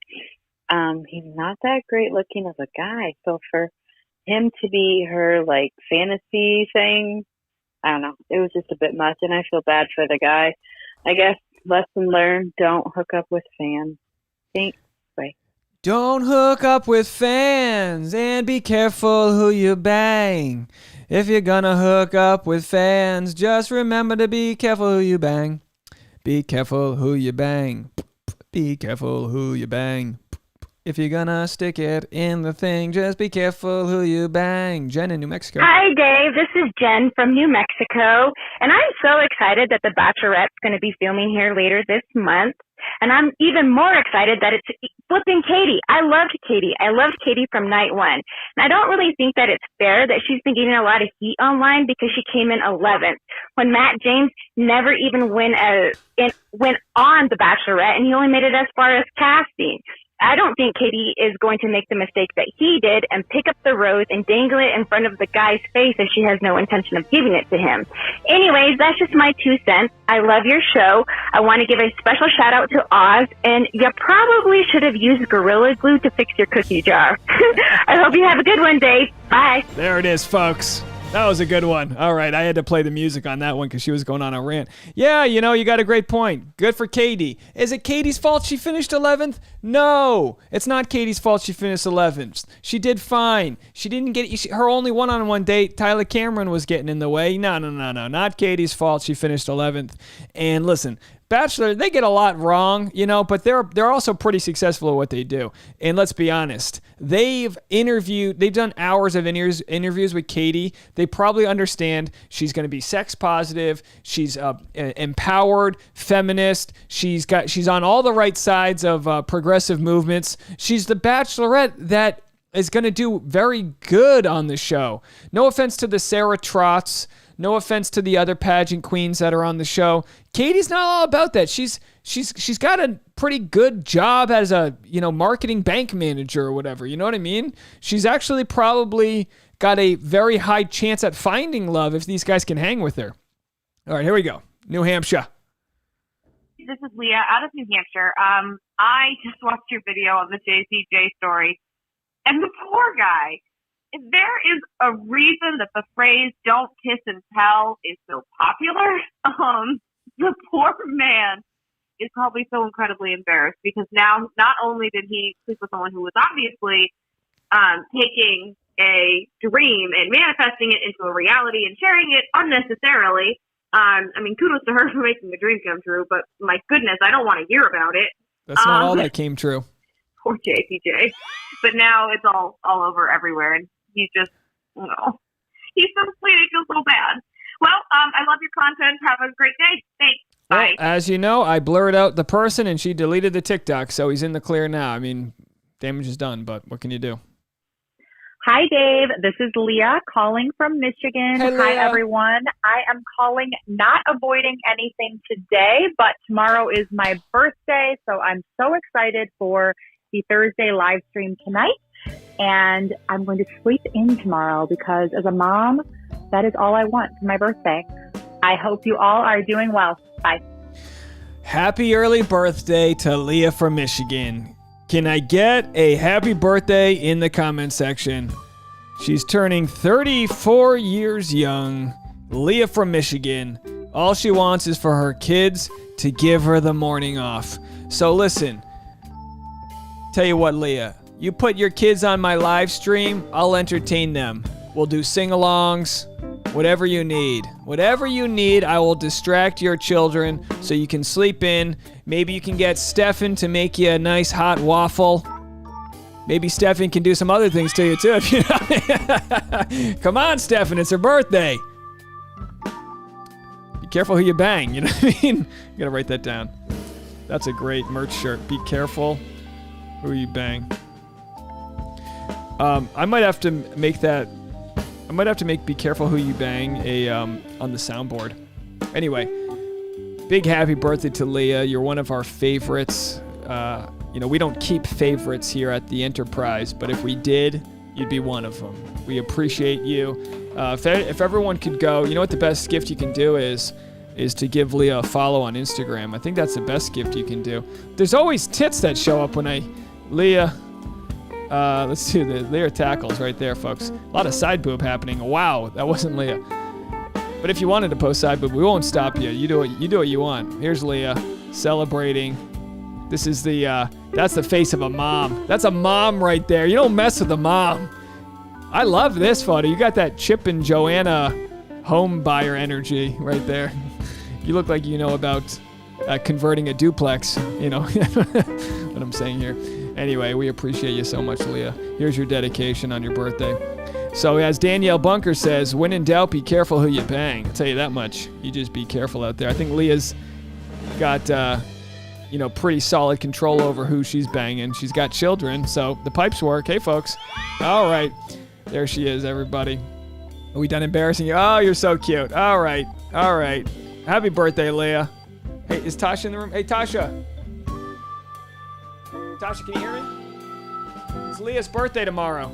he's not that great looking as a guy. So for him to be her like fantasy thing, I don't know. It was just a bit much, and I feel bad for the guy. I guess lesson learned: don't hook up with fans. Thanks. Bye. Don't hook up with fans, and be careful who you bang. If you're gonna hook up with fans, just remember to be careful who you bang. Be careful who you bang. Be careful who you bang. If you're gonna stick it in the thing, just be careful who you bang. Jen in New Mexico. Hi, Dave. This is Jen from New Mexico. And I'm so excited that The Bachelorette's going to be filming here later this month. And I'm even more excited that it's flipping Katie. I loved Katie. I loved Katie from night one. And I don't really think that it's fair that she's been getting a lot of heat online because she came in 11th when Matt James never even went on The Bachelorette, and he only made it as far as casting. I don't think Katie is going to make the mistake that he did and pick up the rose and dangle it in front of the guy's face if she has no intention of giving it to him. Anyways, that's just my 2 cents. I love your show. I want to give a special shout out to Oz, and you probably should have used Gorilla Glue to fix your cookie jar. I hope you have a good one, Dave. Bye. There it is, folks. That was a good one. All right, I had to play the music on that one because she was going on a rant. Yeah, you got a great point. Good for Katie. Is it Katie's fault she finished 11th? No, it's not Katie's fault she finished 11th. She did fine. She didn't get her only one-on-one date. Tyler Cameron was getting in the way. No. Not Katie's fault she finished 11th. And listen, Bachelor, they get a lot wrong, but they're also pretty successful at what they do. And let's be honest, they've done hours of interviews with Katie. They probably understand she's going to be sex positive. She's empowered, feminist. She's on all the right sides of progressive movements. She's the Bachelorette that is going to do very good on the show. No offense to the Sarah Trotts. No offense to the other pageant queens that are on the show. Katie's not all about that. She's got a pretty good job as a marketing bank manager or whatever. You know what I mean? She's actually probably got a very high chance at finding love if these guys can hang with her. All right, here we go. New Hampshire. This is Leah out of New Hampshire. I just watched your video on the JCJ story, and the poor guy. There is a reason that the phrase "don't kiss and tell" is so popular. The poor man is probably so incredibly embarrassed because now not only did he sleep with someone who was obviously taking a dream and manifesting it into a reality and sharing it unnecessarily. Kudos to her for making the dream come true, but my goodness, I don't want to hear about it. That's not all that came true. Poor JPJ. But now it's all over everywhere, and he's just, he's so sweet. I feel so bad. Well, I love your content. Have a great day. Thanks. Bye. Well, as you know, I blurred out the person, and she deleted the TikTok, so he's in the clear now. damage is done, but what can you do? Hi, Dave. This is Leah calling from Michigan. Hey, Leah. Hi, everyone. I am calling, not avoiding anything today, but tomorrow is my birthday, so I'm so excited for the Thursday live stream tonight. And I'm going to sleep in tomorrow because as a mom, that is all I want for my birthday. I hope you all are doing well. Bye. Happy early birthday to Leah from Michigan. Can I get a happy birthday in the comment section? She's turning 34 years young. Leah from Michigan. All she wants is for her kids to give her the morning off. So listen, tell you what, Leah, you put your kids on my live stream, I'll entertain them. We'll do sing-alongs, whatever you need. Whatever you need, I will distract your children so you can sleep in. Maybe you can get Stefan to make you a nice hot waffle. Maybe Stefan can do some other things to you too. If you know. Come on, Stefan, it's her birthday. Be careful who you bang, you know what I mean? You gotta write that down. That's a great merch shirt. Be careful who you bang. I might have to make that. I might have to make "Be Careful Who You Bang" on the soundboard. Anyway, big happy birthday to Leah. You're one of our favorites. We don't keep favorites here at the Enterprise, but if we did, you'd be one of them. We appreciate you. If everyone could go, you know what the best gift you can do is to give Leah a follow on Instagram. I think that's the best gift you can do. There's always tits that show up when Leah. Let's do the Leah tackles right there, folks. A lot of side boob happening. Wow, that wasn't Leah. But if you wanted to post side boob, we won't stop you. You do what you want. Here's Leah celebrating. This is that's the face of a mom. That's a mom right there. You don't mess with a mom. I love this photo. You got that Chip and Joanna home buyer energy right there. You look like you know about converting a duplex. You know what I'm saying here. Anyway, we appreciate you so much, Leah. Here's your dedication on your birthday. So as Danielle Bunker says, when in doubt, be careful who you bang. I'll tell you that much. You just be careful out there. I think Leah's got, pretty solid control over who she's banging. She's got children, so the pipes work. Hey, folks. All right. There she is, everybody. Are we done embarrassing you? Oh, you're so cute. All right. Happy birthday, Leah. Hey, is Tasha in the room? Hey, Tasha. Tasha, can you hear me? It's Leah's birthday tomorrow.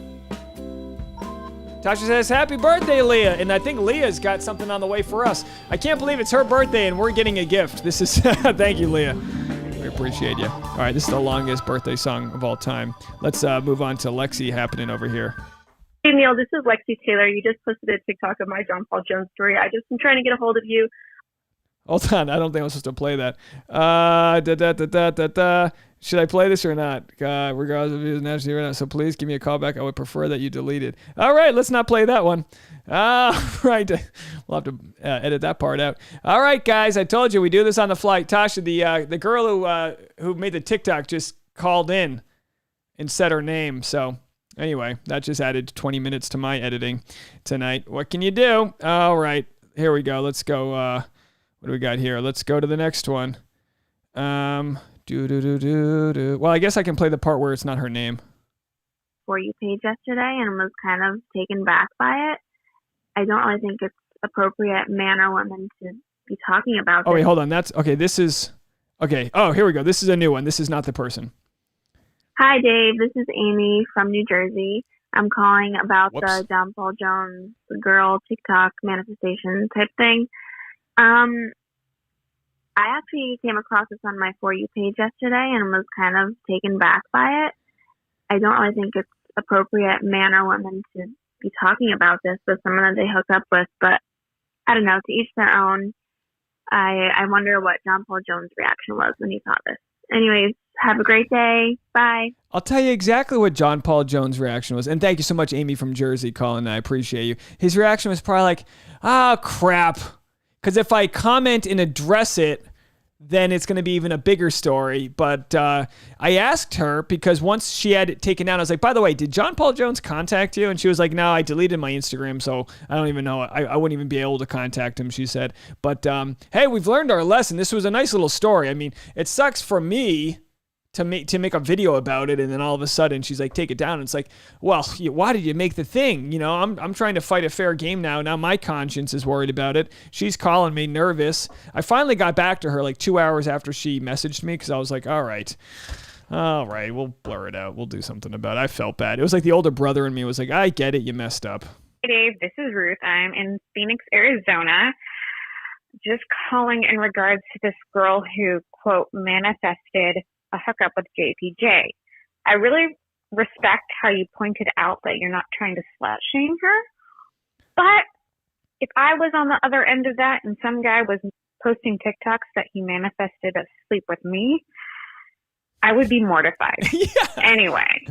Tasha says, happy birthday, Leah. And I think Leah's got something on the way for us. I can't believe it's her birthday and we're getting a gift. This is, thank you, Leah. We appreciate you. All right, this is the longest birthday song of all time. Let's move on to Lexi happening over here. Hey, Neal, this is Lexi Taylor. You just posted a TikTok of my John Paul Jones story. I just am trying to get a hold of you. Hold on, I don't think I'm supposed to play that. Should I play this or not? Regardless of his nationality or not, so please give me a call back. I would prefer that you delete it. All right, let's not play that one. All right, we'll have to edit that part out. All right, guys, I told you we do this on the fly. Tasha, the girl who made the TikTok just called in and said her name. So anyway, that just added 20 minutes to my editing tonight. What can you do? All right, here we go. Let's go. What do we got here? Let's go to the next one. Well, I guess I can play the part where it's not her name. For You page yesterday and was kind of taken back by it. I don't really think it's appropriate, man or woman, to be talking about Oh, wait, hold on. This is... Okay, oh, here we go. This is a new one. This is not the person. Hi, Dave. This is Amy from New Jersey. I'm calling about the John Paul Jones girl TikTok manifestation type thing. I actually came across this on my For You page yesterday and was kind of taken back by it. I don't really think it's appropriate, man or woman, to be talking about this with someone that they hook up with, but I don't know, to each their own. I wonder what John Paul Jones' reaction was when he saw this. Anyways, have a great day. Bye. I'll tell you exactly what John Paul Jones' reaction was. And thank you so much, Amy from Jersey, calling. I appreciate you. His reaction was probably like, crap. Because if I comment and address it, then it's going to be even a bigger story. But I asked her because once she had it taken down, I was like, by the way, did John Paul Jones contact you? And she was like, no, I deleted my Instagram, so I don't even know. I wouldn't even be able to contact him, she said. But hey, we've learned our lesson. This was a nice little story. I mean, it sucks for me to make a video about it, and then all of a sudden she's like, take it down. And it's like, well, why did you make the thing? You know, I'm trying to fight a fair game now. Now my conscience is worried about it. She's calling me nervous. I finally got back to her like 2 hours after she messaged me because I was like, all right, we'll blur it out. We'll do something about it. I felt bad. It was like the older brother in me was like, I get it. You messed up. Hey, Dave. This is Ruth. I'm in Phoenix, Arizona. Just calling in regards to this girl who, quote, manifested a hookup with JPJ. I really respect how you pointed out that you're not trying to slut shame her. But if I was on the other end of that and some guy was posting TikToks that he manifested a sleep with me, I would be mortified. Anyway,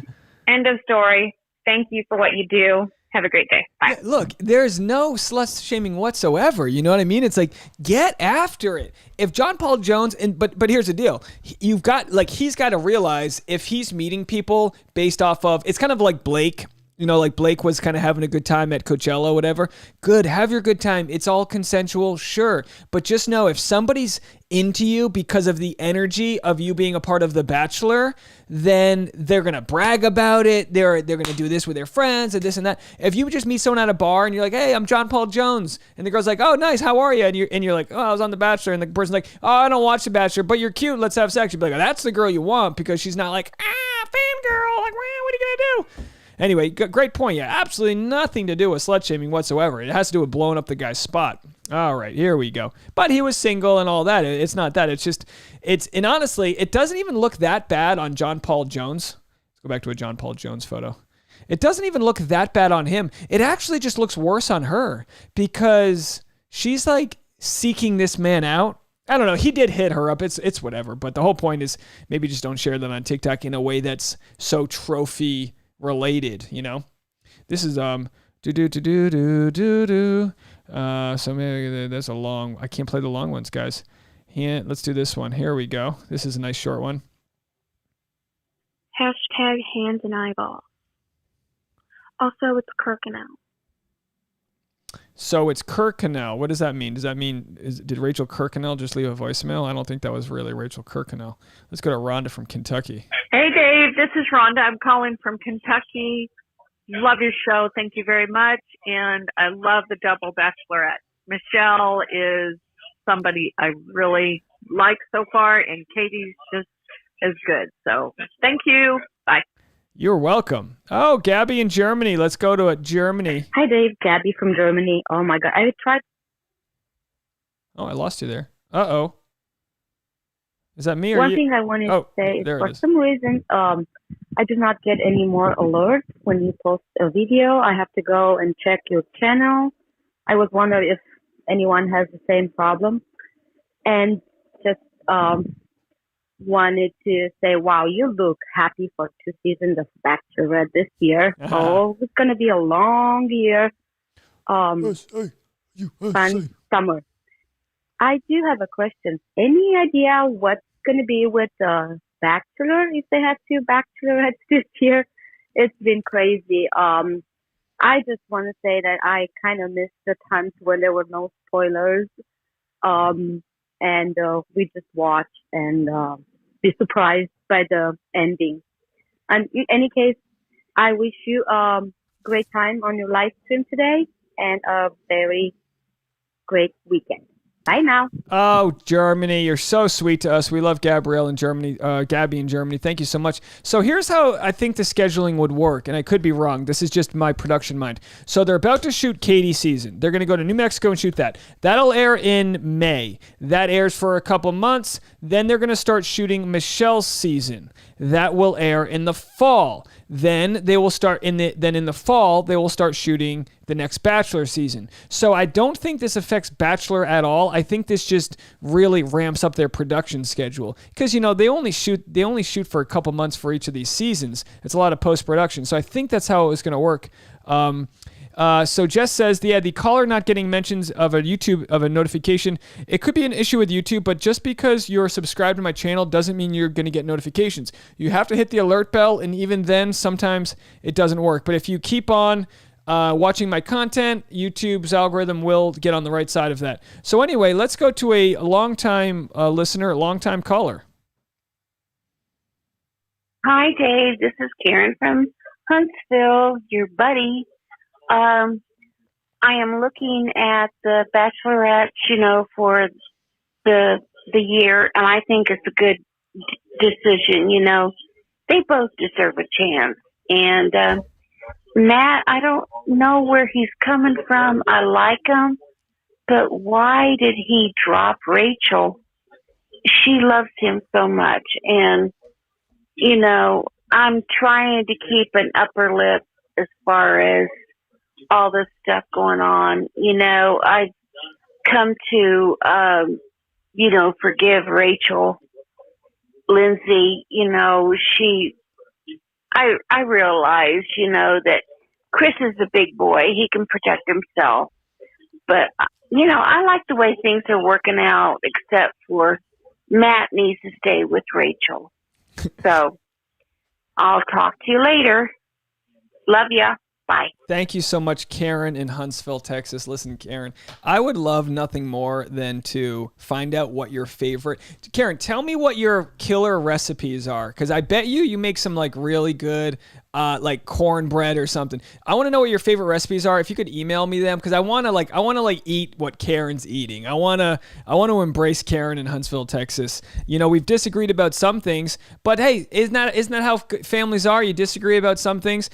end of story. Thank you for what you do. Have a great day. Bye. Yeah, look, there's no slut shaming whatsoever. You know what I mean? It's like, get after it. If John Paul Jones, but here's the deal. He's got to realize if he's meeting people based off of, it's kind of like Blake. You know, like Blake was kind of having a good time at Coachella, whatever. Good, have your good time. It's all consensual, sure. But just know if somebody's into you because of the energy of you being a part of The Bachelor, then they're going to brag about it. They're going to do this with their friends and this and that. If you just meet someone at a bar and you're like, hey, I'm John Paul Jones. And the girl's like, oh, nice, how are you? And you're like, oh, I was on The Bachelor. And the person's like, oh, I don't watch The Bachelor, but you're cute. Let's have sex. You'd be like, oh, that's the girl you want because she's not like, fangirl. Like, well, what are you going to do? Anyway, great point. Yeah, absolutely nothing to do with slut shaming whatsoever. It has to do with blowing up the guy's spot. All right, here we go. But he was single and all that. It's not that. And honestly, it doesn't even look that bad on John Paul Jones. Let's go back to a John Paul Jones photo. It doesn't even look that bad on him. It actually just looks worse on her because she's like seeking this man out. I don't know. He did hit her up. It's whatever. But the whole point is maybe just don't share that on TikTok in a way that's so trophy related, you know. This is so maybe that's a long, I can't play the long ones, guys. Let's do this one. Here we go. This is a nice short one. Hashtag hands and eyeballs. Also, it's Kirkconnell. So it's Kirkconnell. What does that mean? Does that mean, did Rachel Kirkconnell just leave a voicemail? I don't think that was really Rachel Kirkconnell. Let's go to Rhonda from Kentucky. Hey, Dave. This is Rhonda. I'm calling from Kentucky. Love your show. Thank you very much. And I love the double Bachelorette. Michelle is somebody I really like so far, and Katie's just as good. So thank you. Bye. You're welcome. Oh, Gabby in Germany. Let's go to Germany. Hi, Dave. Gabby from Germany. Oh, my God. I tried. Oh, I lost you there. Uh-oh. Is that me or One you? thing I wanted to say is for some reason, I do not get any more alerts when you post a video. I have to go and check your channel. I was wondering if anyone has the same problem. And just wanted to say, wow, you look happy for 2 seasons of Bachelorette this year. Oh, it's going to be a long year. Fun summer. I do have a question. Any idea what's going to be with the Bachelor if they have 2 Bachelorettes this year? It's been crazy. I just want to say that I kind of missed the times when there were no spoilers. And we just watch and be surprised by the ending. And in any case, I wish you great time on your live stream today and a very great weekend. Bye now. Oh, Germany, you're so sweet to us. We love Gabrielle in Germany, Gabby in Germany. Thank you so much. So here's how I think the scheduling would work, and I could be wrong. This is just my production mind. So they're about to shoot Katie's season. They're going to go to New Mexico and shoot that. That'll air in May. That airs for a couple months. Then they're going to start shooting Michelle's season. That will air in the fall. Then they will start in the fall they will start shooting the next Bachelor season. So I don't think this affects Bachelor at all. I think this just really ramps up their production schedule because they only shoot for a couple months for each of these seasons. It's a lot of post production. So I think that's how it was going to work. So Jess says, the caller not getting mentions of a notification. It could be an issue with YouTube, but just because you're subscribed to my channel doesn't mean you're going to get notifications. You have to hit the alert bell, and even then, sometimes it doesn't work. But if you keep on watching my content, YouTube's algorithm will get on the right side of that. So anyway, let's go to a long-time listener, long-time caller. Hi, Dave. This is Karen from Huntsville, your buddy. I am looking at the Bachelorette, for the year, and I think it's a good decision. They both deserve a chance. And Matt, I don't know where he's coming from. I like him, but why did he drop Rachel? She loves him so much, and I'm trying to keep an upper lip as far as all this stuff going on. I've come to, forgive Rachel. Lindsay, I realize, that Chris is a big boy. He can protect himself. But, I like the way things are working out, except for Matt needs to stay with Rachel. So I'll talk to you later. Love ya. Bye. Thank you so much, Karen in Huntsville, Texas. Listen, Karen, I would love nothing more than to find out what your favorite... Karen, tell me what your killer recipes are, because I bet you make some really good cornbread or something. I want to know what your favorite recipes are. If you could email me them, because I want to eat what Karen's eating. I want to embrace Karen in Huntsville, Texas. We've disagreed about some things, but hey, isn't that how families are? You disagree about some things.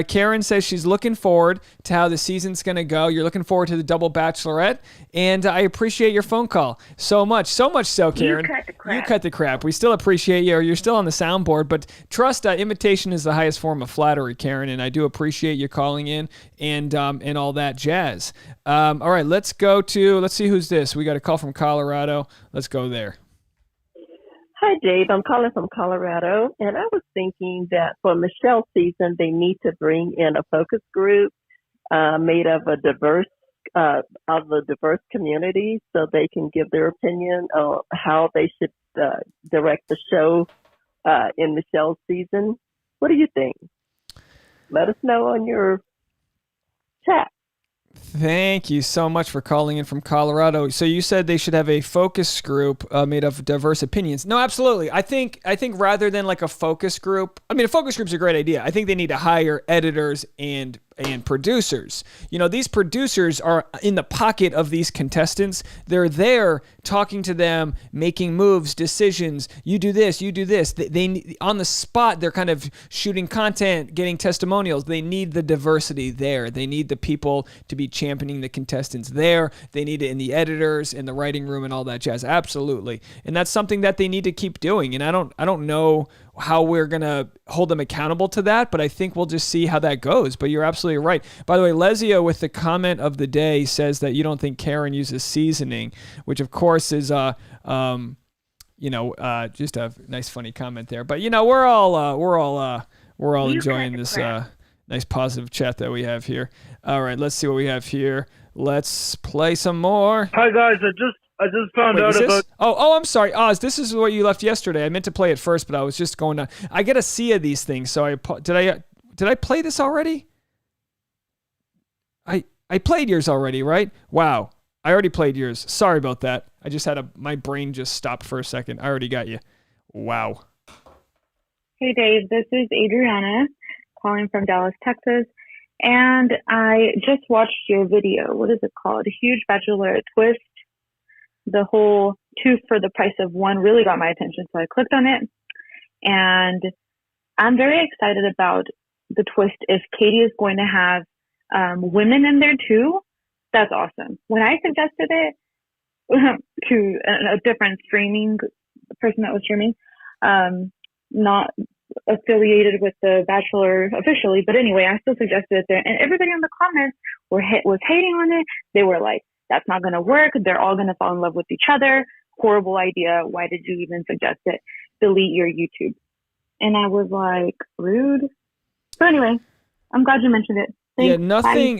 Karen says she's looking forward to how the season's going to go. You're looking forward to the double Bachelorette, and I appreciate your phone call so much so, Karen. You cut the crap. We still appreciate you. You're still on the soundboard, but trust, imitation is the highest form of flattery, Karen, and I do appreciate you calling in and all that jazz. All right, let's see who's this. We got a call from Colorado. Let's go there. Hi, Dave. I'm calling from Colorado, and I was thinking that for Michelle's season, they need to bring in a focus group made of a diverse community, so they can give their opinion on how they should direct the show in Michelle's season. What do you think? Let us know on your chat. Thank you so much for calling in from Colorado. So you said they should have a focus group made of diverse opinions. No, absolutely. I think rather than a focus group, a focus group's a great idea. I think they need to hire editors and producers. These producers are in the pocket of these contestants. They're there talking to them, making moves, decisions. You do this, you do this. They on the spot, they're kind of shooting content, getting testimonials. They need the diversity there. They need the people to be championing the contestants there. They need it in the editors, in the writing room, and all that jazz. Absolutely. And that's something that they need to keep doing. And I don't know how we're going to hold them accountable to that, but I think we'll just see how that goes. But you're absolutely right. By the way, Lesio with the comment of the day says that you don't think Karen uses seasoning, which of course is just a nice funny comment there. But we're all enjoying this nice positive chat that we have here. All right, let's see what we have here. Let's play some more. Hi guys, I just found out about... Oh, I'm sorry, Oz. This is what you left yesterday. I meant to play it first, but I was just going to... I get a sea of these things, so did I play this already? I played yours already, right? Wow, I already played yours. Sorry about that. I just had my brain just stopped for a second. I already got you. Wow. Hey Dave, this is Adriana calling from Dallas, Texas, and I just watched your video. What is it called? A Huge Bachelorette Twist. The whole 2 for the price of 1 really got my attention, so I clicked on it, and I'm very excited about the twist. If Katie is going to have women in there too, that's awesome. When I suggested it to a different streaming person that was streaming, not affiliated with The Bachelor officially, but anyway, I still suggested it there, and everybody in the comments was hating on it. They were like, that's not going to work. They're all going to fall in love with each other. Horrible idea. Why did you even suggest it? Delete your YouTube. And I was like, rude. So anyway, I'm glad you mentioned it. Thanks. Yeah,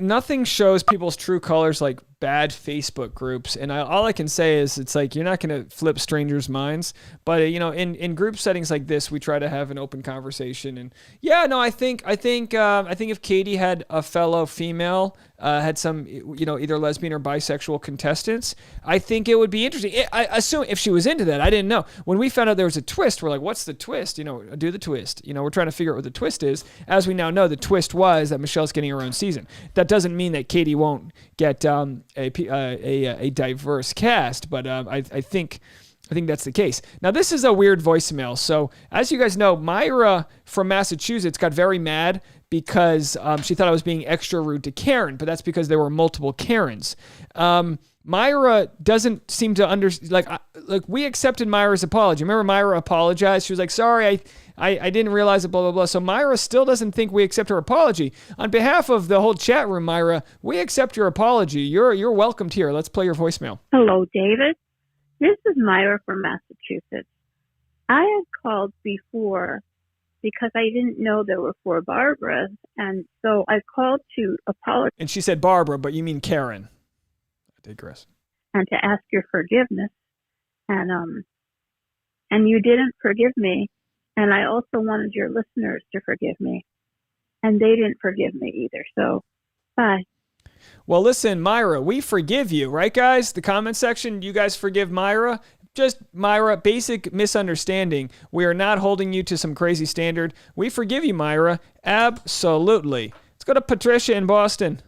nothing shows people's true colors like bad Facebook groups. And all I can say is it's like, you're not going to flip strangers' minds. But, in group settings like this, we try to have an open conversation. And yeah, no, I think if Katie had a fellow female, had some, either lesbian or bisexual contestants, I think it would be interesting. I assume if she was into that, I didn't know. When we found out there was a twist, we're like, what's the twist? Do the twist. We're trying to figure out what the twist is. As we now know, the twist was that Michelle's getting her own season. That doesn't mean that Katie won't get a diverse cast, but I think that's the case. Now, this is a weird voicemail. So, as you guys know, Myra from Massachusetts got very mad because she thought I was being extra rude to Karen, but that's because there were multiple Karens. Myra doesn't seem to understand. Like we accepted Myra's apology. Remember, Myra apologized. She was like, "Sorry, I didn't realize it." Blah blah blah. So Myra still doesn't think we accept her apology. On behalf of the whole chat room, Myra, we accept your apology. You're welcomed here. Let's play your voicemail. Hello, David. This is Myra from Massachusetts. I had called before because I didn't know there were 4 Barbaras, and so I called to apologize. And she said Barbara, but you mean Karen. I digress. And to ask your forgiveness, and you didn't forgive me, and I also wanted your listeners to forgive me, and they didn't forgive me either. So, bye. Well, listen, Myra, we forgive you, right, guys? The comment section, you guys forgive Myra? Just, Myra, basic misunderstanding. We are not holding you to some crazy standard. We forgive you, Myra. Absolutely. Let's go to Patricia in Boston.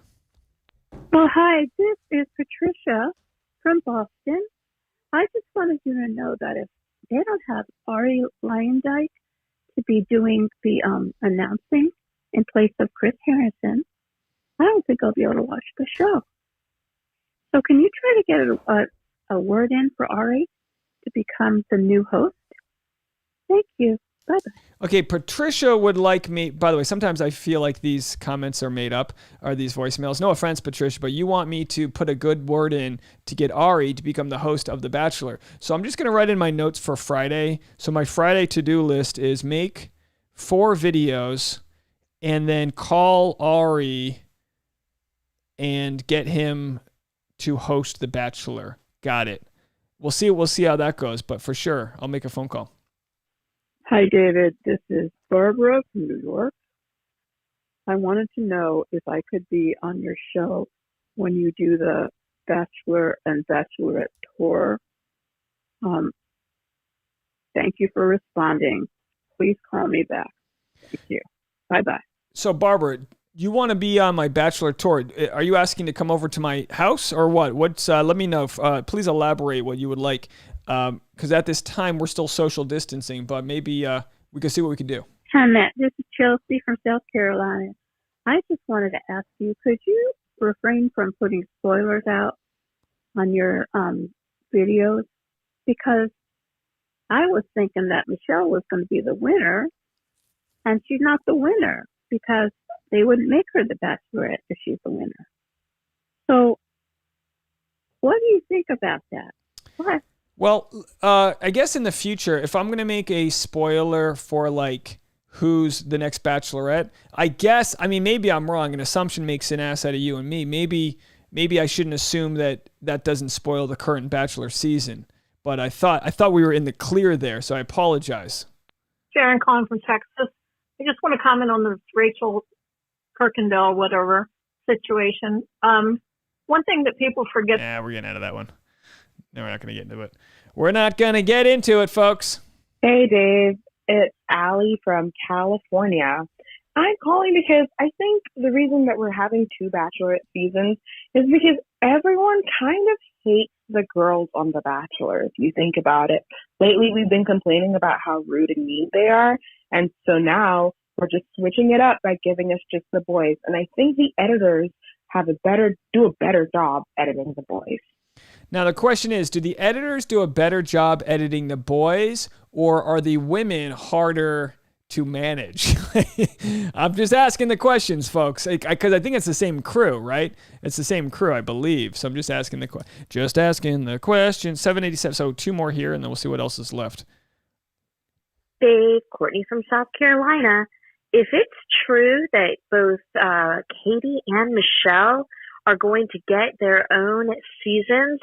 Oh, hi. This is Patricia from Boston. I just wanted you to know that if they don't have Ari Lyondike to be doing the announcing in place of Chris Harrison, I don't think I'll be able to watch the show. So can you try to get a word in for Ari to become the new host? Thank you. Bye-bye. Okay, Patricia would like me. By the way, sometimes I feel like these comments are made up, or these voicemails. No offense, Patricia, but you want me to put a good word in to get Ari to become the host of The Bachelor. So I'm just going to write in my notes for Friday. So my Friday to-do list is make 4 videos and then call Ari and get him to host The Bachelor. Got it. We'll see how that goes, but for sure, I'll make a phone call. Hi, David. This is Barbara from New York. I wanted to know if I could be on your show when you do the Bachelor and Bachelorette tour. Thank you for responding. Please call me back. Thank you. Bye-bye. So, Barbara, you want to be on my Bachelor tour. Are you asking to come over to my house or what? Let me know. Please elaborate what you would like. Because at this time, we're still social distancing, but maybe we can see what we can do. Hi, Matt. This is Chelsea from South Carolina. I just wanted to ask you, could you refrain from putting spoilers out on your videos? Because I was thinking that Michelle was going to be the winner, and she's not the winner because they wouldn't make her the Bachelorette if she's the winner. So what do you think about that? What? Well, I guess in the future, if I'm going to make a spoiler for like who's the next Bachelorette, maybe I'm wrong. An assumption makes an ass out of you and me. Maybe I shouldn't assume that doesn't spoil the current Bachelor season. But I thought we were in the clear there, so I apologize. Sharon calling from Texas. I just want to comment on the Rachel Kirkendall, whatever, situation. One thing that people forget. Yeah, we're getting out of that one. No, we're not going to get into it. We're not going to get into it, folks. Hey, Dave. It's Allie from California. I'm calling because I think the reason that we're having 2 Bachelorette seasons is because everyone kind of hates the girls on The Bachelor, if you think about it. Lately, we've been complaining about how rude and mean they are, and so now we're just switching it up by giving us just the boys. And I think the editors do a better job editing the boys. Now, the question is, do the editors do a better job editing the boys, or are the women harder to manage? I'm just asking the questions, folks, because I think it's the same crew, right? It's the same crew, I believe. So I'm just asking the question. 787. So 2 more here, and then we'll see what else is left. Dave, Courtney from South Carolina. If it's true that both Katie and Michelle are going to get their own seasons,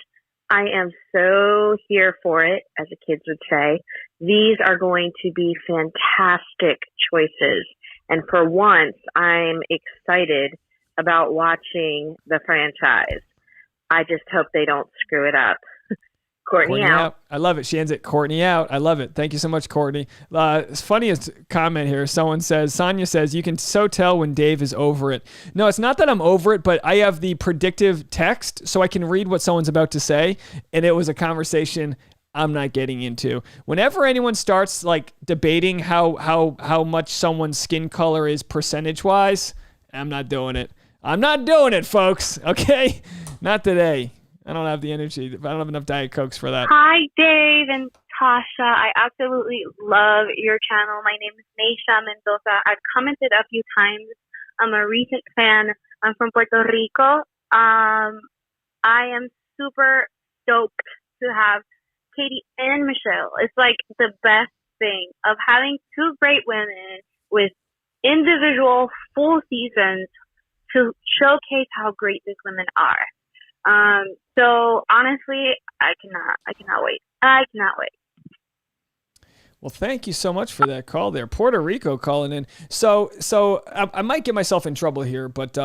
I am so here for it, as the kids would say. These are going to be fantastic choices. And for once, I'm excited about watching the franchise. I just hope they don't screw it up. Courtney out. I love it. She ends it. Courtney out. I love it. Thank you so much, Courtney. Funniest comment here. Sonia says, you can so tell when Dave is over it. No, it's not that I'm over it, but I have the predictive text so I can read what someone's about to say. And it was a conversation I'm not getting into. Whenever anyone starts like debating how much someone's skin color is percentage wise, I'm not doing it. I'm not doing it, folks. Okay? Not today. I don't have the energy. I don't have enough Diet Cokes for that. Hi, Dave and Tasha. I absolutely love your channel. My name is Neisha Mendoza. I've commented a few times. I'm a recent fan. I'm from Puerto Rico. I am super stoked to have Katie and Michelle. It's like the best thing of having two great women with individual full seasons to showcase how great these women are. So honestly, I cannot wait. I cannot wait. Well, thank you so much for that call there. Puerto Rico calling in. So I might get myself in trouble here, but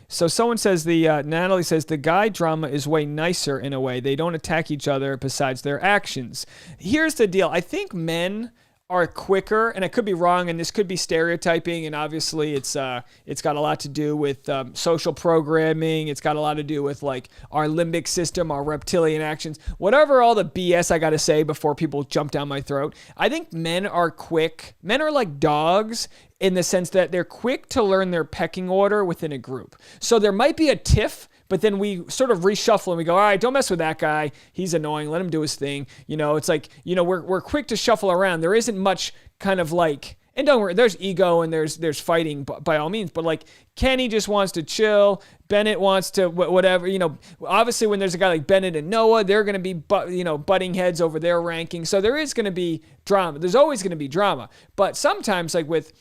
so someone says Natalie says the guy drama is way nicer in a way. They don't attack each other besides their actions. Here's the deal. I think men are quicker, and I could be wrong, and this could be stereotyping, and obviously it's got a lot to do with social programming. It's got a lot to do with like our limbic system, our reptilian actions, whatever all the BS I got to say before people jump down my throat. I think men are quick. Men are like dogs in the sense that they're quick to learn their pecking order within a group. So there might be a tiff, but then we sort of reshuffle and we go, all right, don't mess with that guy. He's annoying. Let him do his thing. You know, it's like, you know, we're quick to shuffle around. There isn't much kind of like, and don't worry, there's ego and there's fighting by all means, but like Kenny just wants to chill. Bennett wants to whatever, you know, obviously when there's a guy like Bennett and Noah, they're going to be, butting heads over their ranking. So there is going to be drama. There's always going to be drama. But sometimes like with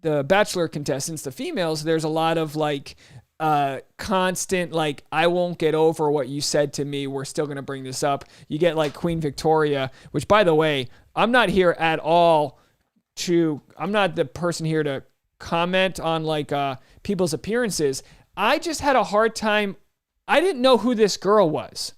the Bachelor contestants, the females, there's a lot of like, constant like I won't get over what you said to me, we're still gonna bring this up. You get like Queen Victoria, which by the way, I'm not here at all I'm not the person here to comment on like people's appearances. I just had a hard time. I didn't know who this girl was.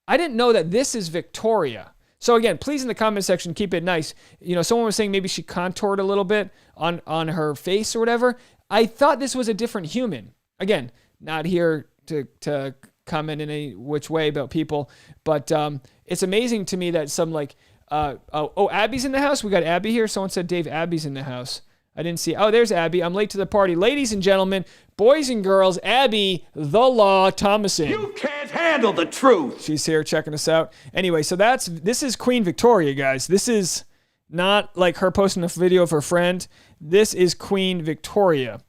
I didn't know that this is Victoria. So again, please in the comment section keep it nice. You know, someone was saying maybe she contoured a little bit on her face or whatever. I thought this was a different human. Again, not here to comment in any which way about people, but it's amazing to me that some like, Abby's in the house. We got Abby here. Someone said, Dave, Abby's in the house. I didn't see. Oh, there's Abby. I'm late to the party. Ladies and gentlemen, boys and girls, Abby, the Law Thomason. You can't handle the truth. She's here checking us out. Anyway, so this is Queen Victoria, guys. This is not like her posting a video of her friend. This is Queen Victoria.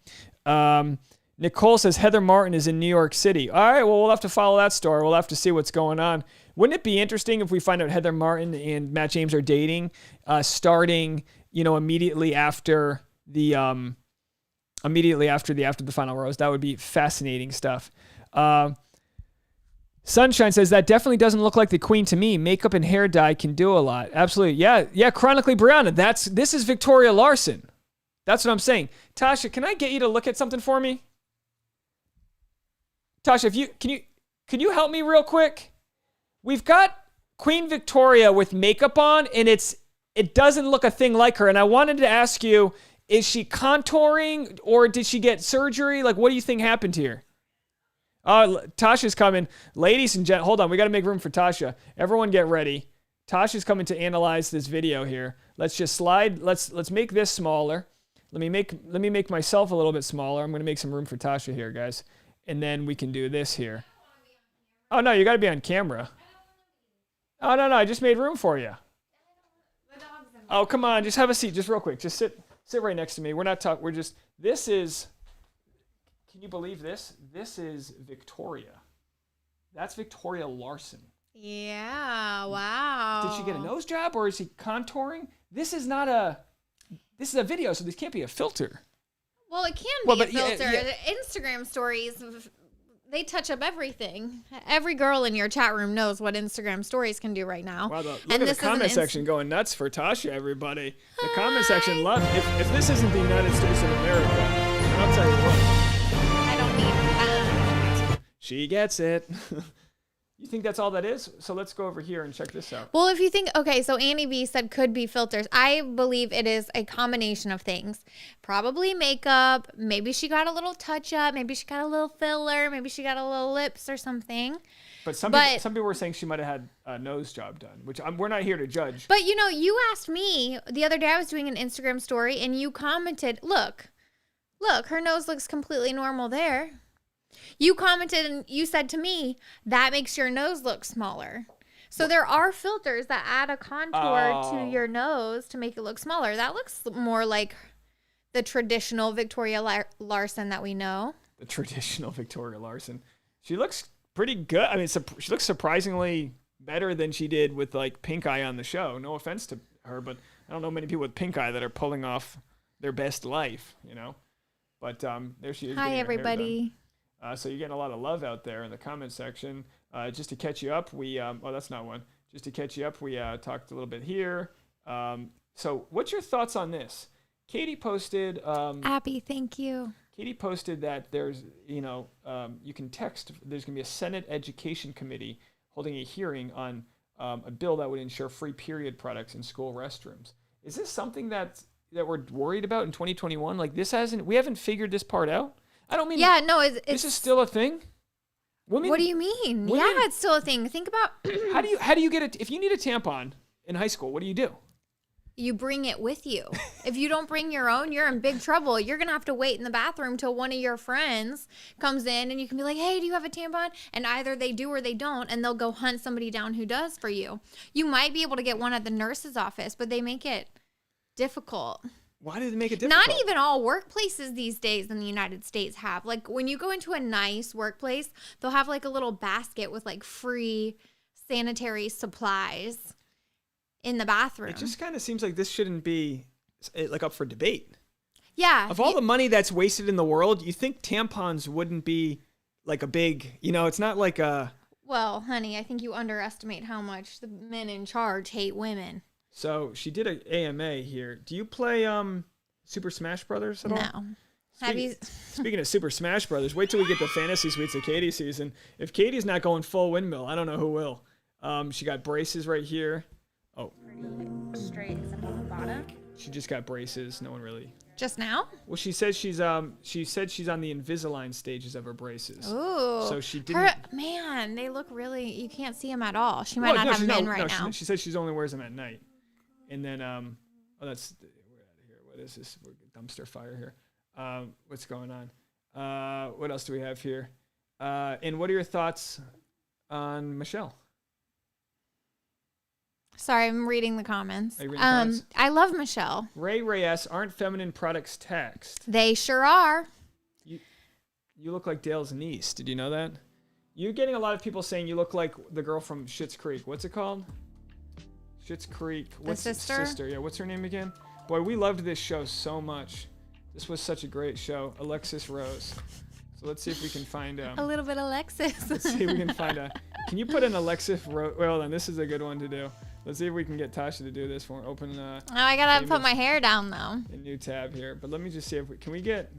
Nicole says Heather Martin is in New York City. All right, well, we'll have to follow that story. We'll have to see what's going on. Wouldn't it be interesting if we find out Heather Martin and Matt James are dating, starting, immediately after the after the final rose? That would be fascinating stuff. Sunshine says that definitely doesn't look like the queen to me. Makeup and hair dye can do a lot. Absolutely, yeah. Chronically Brianna, this is Victoria Larson. That's what I'm saying. Tasha, can I get you to look at something for me? Tasha, can you help me real quick? We've got Queen Victoria with makeup on, and it doesn't look a thing like her. And I wanted to ask you, is she contouring or did she get surgery? Like, what do you think happened here? Tasha's coming. Ladies and gentlemen, hold on. We got to make room for Tasha. Everyone get ready. Tasha's coming to analyze this video here. Let's just slide. Let's make this smaller. Let me make myself a little bit smaller. I'm going to make some room for Tasha here, guys. And then we can do this here. Oh, no, you got to be on camera. Oh, no, I just made room for you. Oh, come on, just have a seat, just real quick. Just sit right next to me. We're not talking, this is, can you believe this? This is Victoria. That's Victoria Larson. Yeah, wow. Did she get a nose job or is she contouring? This is a video, so this can't be a filter. Well, it can be a filter. Yeah. Instagram stories They touch up everything. Every girl in your chat room knows what Instagram stories can do right now. Wow, look at the comment section going nuts for Tasha, everybody. The comment section loves if this isn't the United States of America, I'll tell you what. I don't need that. She gets it. You think that's all that is? So let's go over here and check this out. Well, if you think, okay, so Annie B said could be filters. I believe it is a combination of things. Probably makeup. Maybe she got a little touch up. Maybe she got a little filler. Maybe she got a little lips or something. But some people were saying she might have had a nose job done, which we're not here to judge. But you know, you asked me the other day, I was doing an Instagram story and you commented, look, her nose looks completely normal there. You commented and you said to me, that makes your nose look smaller. So there are filters that add a contour to your nose to make it look smaller. That looks more like the traditional Victoria Larson that we know. The traditional Victoria Larson. She looks pretty good. I mean, she looks surprisingly better than she did with like pink eye on the show. No offense to her, but I don't know many people with pink eye that are pulling off their best life, you know. But there she is. Hi, everybody. So you're getting a lot of love out there in the comment section. Just to catch you up, that's not one. Just to catch you up, we talked a little bit here. So what's your thoughts on this? Katie posted. Abby, thank you. Katie posted that there's, you can text. There's going to be a Senate Education Committee holding a hearing on a bill that would ensure free period products in school restrooms. Is this something that we're worried about in 2021? Like we haven't figured this part out? I don't mean. Yeah, no, this is still a thing. What do you mean? Yeah, it's still a thing. Think about how do you get it? If you need a tampon in high school, what do? You bring it with you. If you don't bring your own, you're in big trouble. You're gonna have to wait in the bathroom till one of your friends comes in, and you can be like, "Hey, do you have a tampon?" And either they do or they don't, and they'll go hunt somebody down who does for you. You might be able to get one at the nurse's office, but they make it difficult. Why did they make it difficult? Not even all workplaces these days in the United States have. Like when you go into a nice workplace, they'll have like a little basket with like free sanitary supplies in the bathroom. It just kind of seems like this shouldn't be like up for debate. Yeah. Of all the money that's wasted in the world, you think tampons wouldn't be like a big, it's not like a... Well, honey, I think you underestimate how much the men in charge hate women. So she did an AMA here. Do you play Super Smash Brothers at all? No. Speaking of Super Smash Brothers, wait till we get the Fantasy Suites of Katie season. If Katie's not going full windmill, I don't know who will. She got braces right here. Oh. Straight except on the bottom. She just got braces. No one really. Just now? Well, she said she's on the Invisalign stages of her braces. Ooh. So she didn't. Man, they look really. You can't see them at all. She might not have them in right now. She said she only wears them at night. And then, we're out of here. What is this? Dumpster fire here. What's going on? What else do we have here? And what are your thoughts on Michelle? Sorry, I'm reading the comments. Are you reading the comments? I love Michelle. Ray S. Aren't feminine products taxed? They sure are. You look like Dale's niece. Did you know that? You're getting a lot of people saying you look like the girl from Schitt's Creek. What's it called? Schitt's Creek. What's the sister? Yeah, what's her name again? Boy, we loved this show so much. This was such a great show. Alexis Rose. So let's see if we can find a little bit Alexis. Let's see if we can find Can you put an Alexis Rose? Well, then this is a good one to do. Let's see if we can get Tasha to do this for open. I gotta put my hair down though. A new tab here, but let me just see if can we get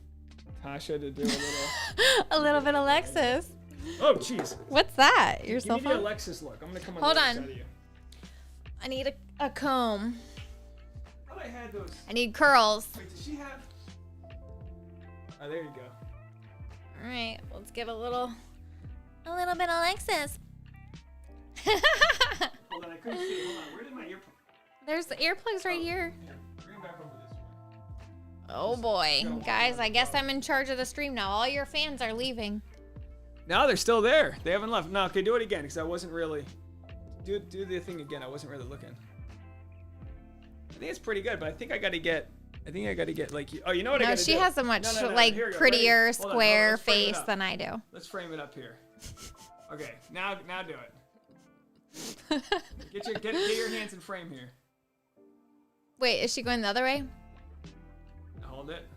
Tasha to do a little. A little bit Alexis. Oh, jeez. What's that? Your cell phone? Give me the Alexis look. I'm gonna come on Hold the other on. side of you. I need a comb. I thought I had those. I need curls. Wait, does she have? Oh, there you go. All right, let's give a little bit Alexis. Hold on, I couldn't see. Hold on, where did my earplug? There's the earplugs right here. Bring them back over this way. Oh boy, guys, I guess I'm in charge of the stream now. All your fans are leaving. No, they're still there. They haven't left. No, okay, do it again because I wasn't really. Do the thing again. I wasn't really looking. I think it's pretty good, but I think I got to get like. Oh, you know what I got to do? No, she has a much prettier square face than I do. Let's frame it up here. Okay, now do it. Get your hands in frame here. Wait, is she going the other way? Hold it.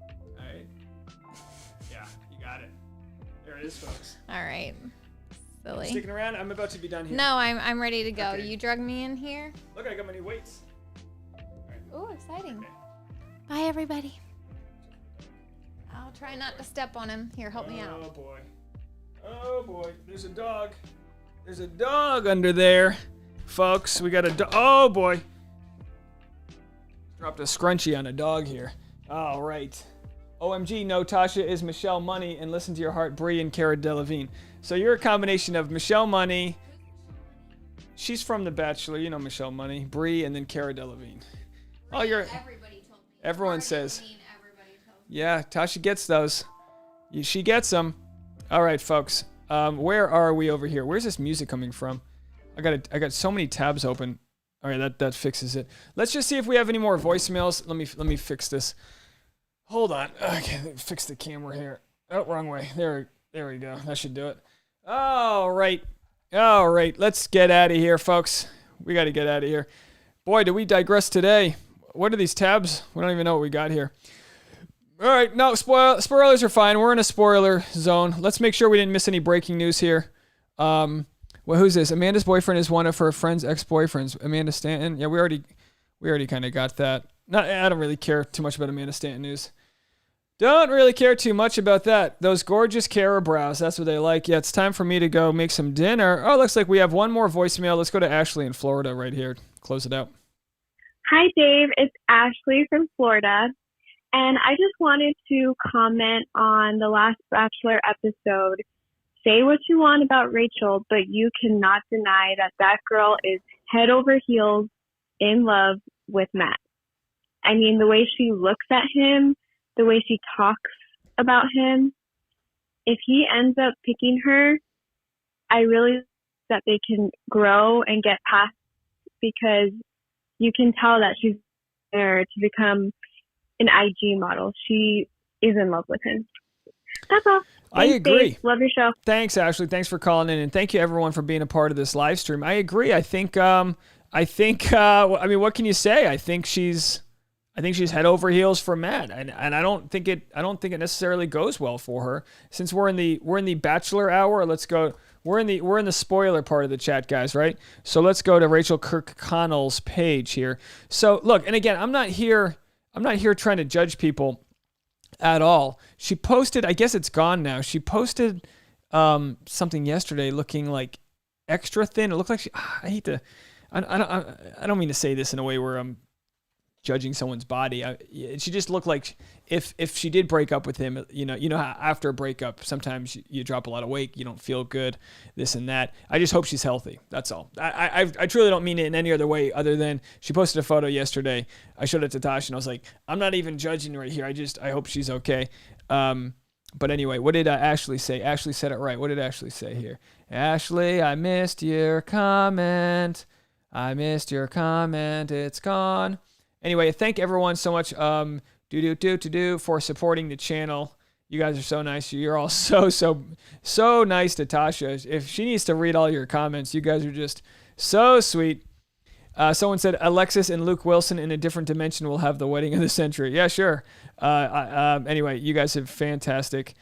All right. Yeah, you got it. There it is, folks. All right. Silly. Sticking around? I'm about to be done here. No, I'm ready to go. Okay. You drug me in here. Look, I got my new weights. Ooh, exciting. Bye, everybody. I'll try not to step on him. Here, help me out. Oh, boy. Oh, boy. There's a dog. There's a dog under there, folks. We got a dog. Oh, boy. Dropped a scrunchie on a dog here. All right. OMG, no, Tasha is Michelle Money, and Listen to Your Heart, Brie and Cara Delevingne. So you're a combination of Michelle Money. She's from The Bachelor. You know Michelle Money. Brie, and then Cara Delevingne. Oh, you're... Everyone says. Yeah, Tasha gets those. She gets them. All right, folks. Where are we over here? Where's this music coming from? I got so many tabs open. All right, that fixes it. Let's just see if we have any more voicemails. Let me fix this. Hold on. Okay, fix the camera here. Oh, wrong way. There we go. That should do it. All right. Let's get out of here, folks. We got to get out of here. Boy, did we digress today. What are these tabs? We don't even know what we got here. All right. No, spoilers are fine. We're in a spoiler zone. Let's make sure we didn't miss any breaking news here. Well, who's this? Amanda's boyfriend is one of her friend's ex-boyfriends. Amanda Stanton. Yeah, we already kind of got that. I don't really care too much about Amanda Stanton news. Don't really care too much about that. Those gorgeous Cara brows, that's what they like. Yeah, it's time for me to go make some dinner. Oh, looks like we have one more voicemail. Let's go to Ashley in Florida right here. Close it out. Hi, Dave. It's Ashley from Florida. And I just wanted to comment on the last Bachelor episode. Say what you want about Rachel, but you cannot deny that that girl is head over heels in love with Matt. I mean, the way she looks at him, the way she talks about him, if he ends up picking her, I really hope that they can grow and get past, because you can tell that she's there to become an IG model. She is in love with him. That's all. I agree. Dave. Love your show. Thanks, Ashley. Thanks for calling in, and thank you everyone for being a part of this live stream. I agree. I think I mean, what can you say? I think she's head over heels for Matt, and I don't think it necessarily goes well for her. Since we're in the Bachelor hour, let's go. We're in the spoiler part of the chat, guys, right? So let's go to Rachel Kirkconnell's page here. So look, and again, I'm not here trying to judge people at all. She posted, I guess it's gone now. She posted something yesterday looking like extra thin. It looked like I don't mean to say this in a way where I'm judging someone's body. She just looked like if she did break up with him, you know how after a breakup, sometimes you drop a lot of weight, you don't feel good, this and that. I just hope she's healthy. That's all. I truly don't mean it in any other way other than she posted a photo yesterday. I showed it to Tasha and I was like, I'm not even judging right here. I hope she's okay. But anyway, what did Ashley say? Ashley said it right. What did Ashley say here? Ashley, I missed your comment. It's gone. Anyway, thank everyone so much for supporting the channel. You guys are so nice. You're all so nice to Tasha. If she needs to read all your comments, you guys are just so sweet. Someone said Alexis and Luke Wilson in a different dimension will have the wedding of the century. Yeah, sure. Anyway, you guys are fantastic.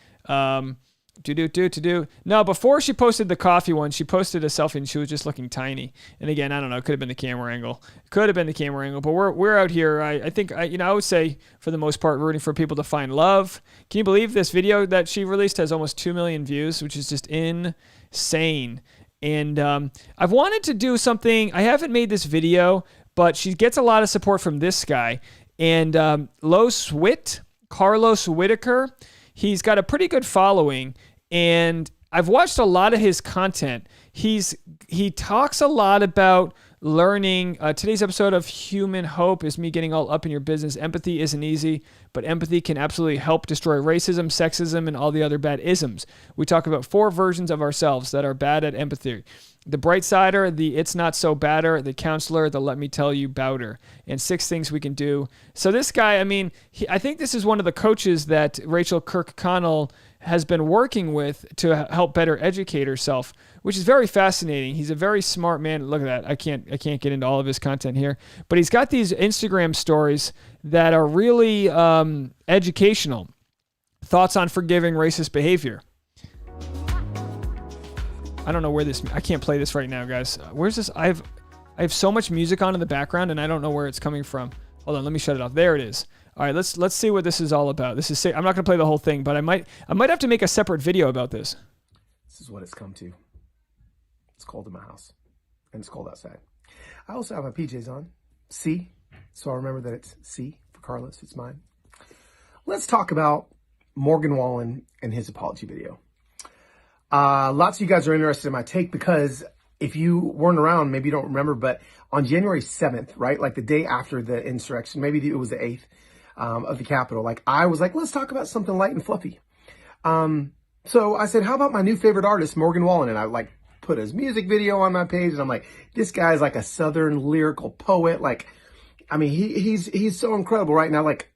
No, before she posted the coffee one, she posted a selfie and she was just looking tiny. And again, I don't know, it could have been the camera angle. But we're out here. I think I would say for the most part rooting for people to find love. Can you believe this video that she released has almost 2 million views, which is just insane. And I've wanted to do something. I haven't made this video, but she gets a lot of support from this guy. And Carlos Whitaker, he's got a pretty good following. And I've watched a lot of his content. He talks a lot about learning. Today's episode of Human Hope is me getting all up in your business. Empathy isn't easy, but empathy can absolutely help destroy racism, sexism, and all the other bad isms. We talk about 4 versions of ourselves that are bad at empathy. The bright sider, the it's not so badder, the counselor, the let me tell you bouter, and 6 things we can do. So this guy, I mean, I think this is one of the coaches that Rachel Kirkconnell has been working with to help better educate herself, which is very fascinating. He's a very smart man. Look at that. I can't get into all of his content here, but he's got these Instagram stories that are really educational. Thoughts on forgiving racist behavior. I don't know where this. I can't play this right now, guys. Where's this? I have so much music on in the background, and I don't know where it's coming from. Hold on, let me shut it off. There it is. All right, let's see what this is all about. This is. I'm not gonna play the whole thing, but I might have to make a separate video about this. This is what it's come to. It's cold in my house, and it's cold outside. I also have my PJs on. C, so I remember that it's C for Carlos. It's mine. Let's talk about Morgan Wallen and his apology video. Lots of you guys are interested in my take because if you weren't around, maybe you don't remember, but on January 7th, right, like the day after the insurrection, maybe it was the 8th of the Capitol, like I was like, let's talk about something light and fluffy. So I said, how about my new favorite artist, Morgan Wallen? And I like put his music video on my page, and I'm like, this guy's like a Southern lyrical poet. Like, I mean, he's so incredible right now. Like,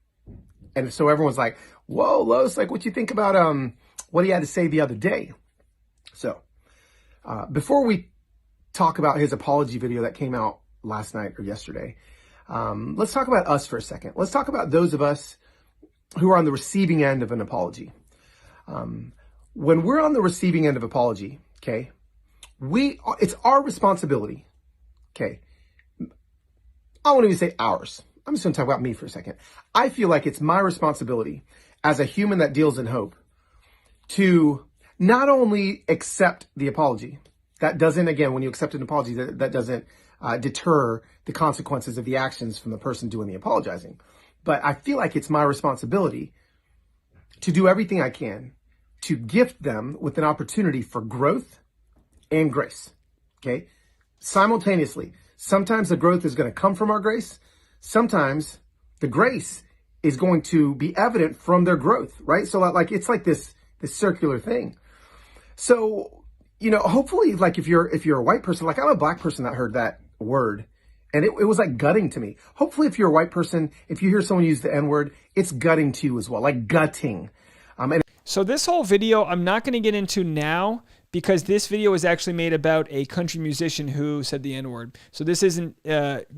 and so everyone's like, whoa, Los, like what you think about what he had to say the other day? So before we talk about his apology video that came out last night or yesterday, let's talk about us for a second. Let's talk about those of us who are on the receiving end of an apology. When we're on the receiving end of apology, okay, it's our responsibility, okay. I won't even say ours. I'm just going to talk about me for a second. I feel like it's my responsibility as a human that deals in hope to not only accept the apology. That doesn't, again, when you accept an apology, that doesn't deter the consequences of the actions from the person doing the apologizing. But I feel like it's my responsibility to do everything I can to gift them with an opportunity for growth and grace, okay? Simultaneously. Sometimes the growth is going to come from our grace. Sometimes the grace is going to be evident from their growth, right? So like it's like this circular thing. So, you know, hopefully, like if you're a white person, like I'm a black person that heard that word, and it was like gutting to me. Hopefully, if you're a white person, if you hear someone use the N-word, it's gutting to you as well, like gutting. So this whole video, I'm not going to get into now because this video was actually made about a country musician who said the N-word. So this isn't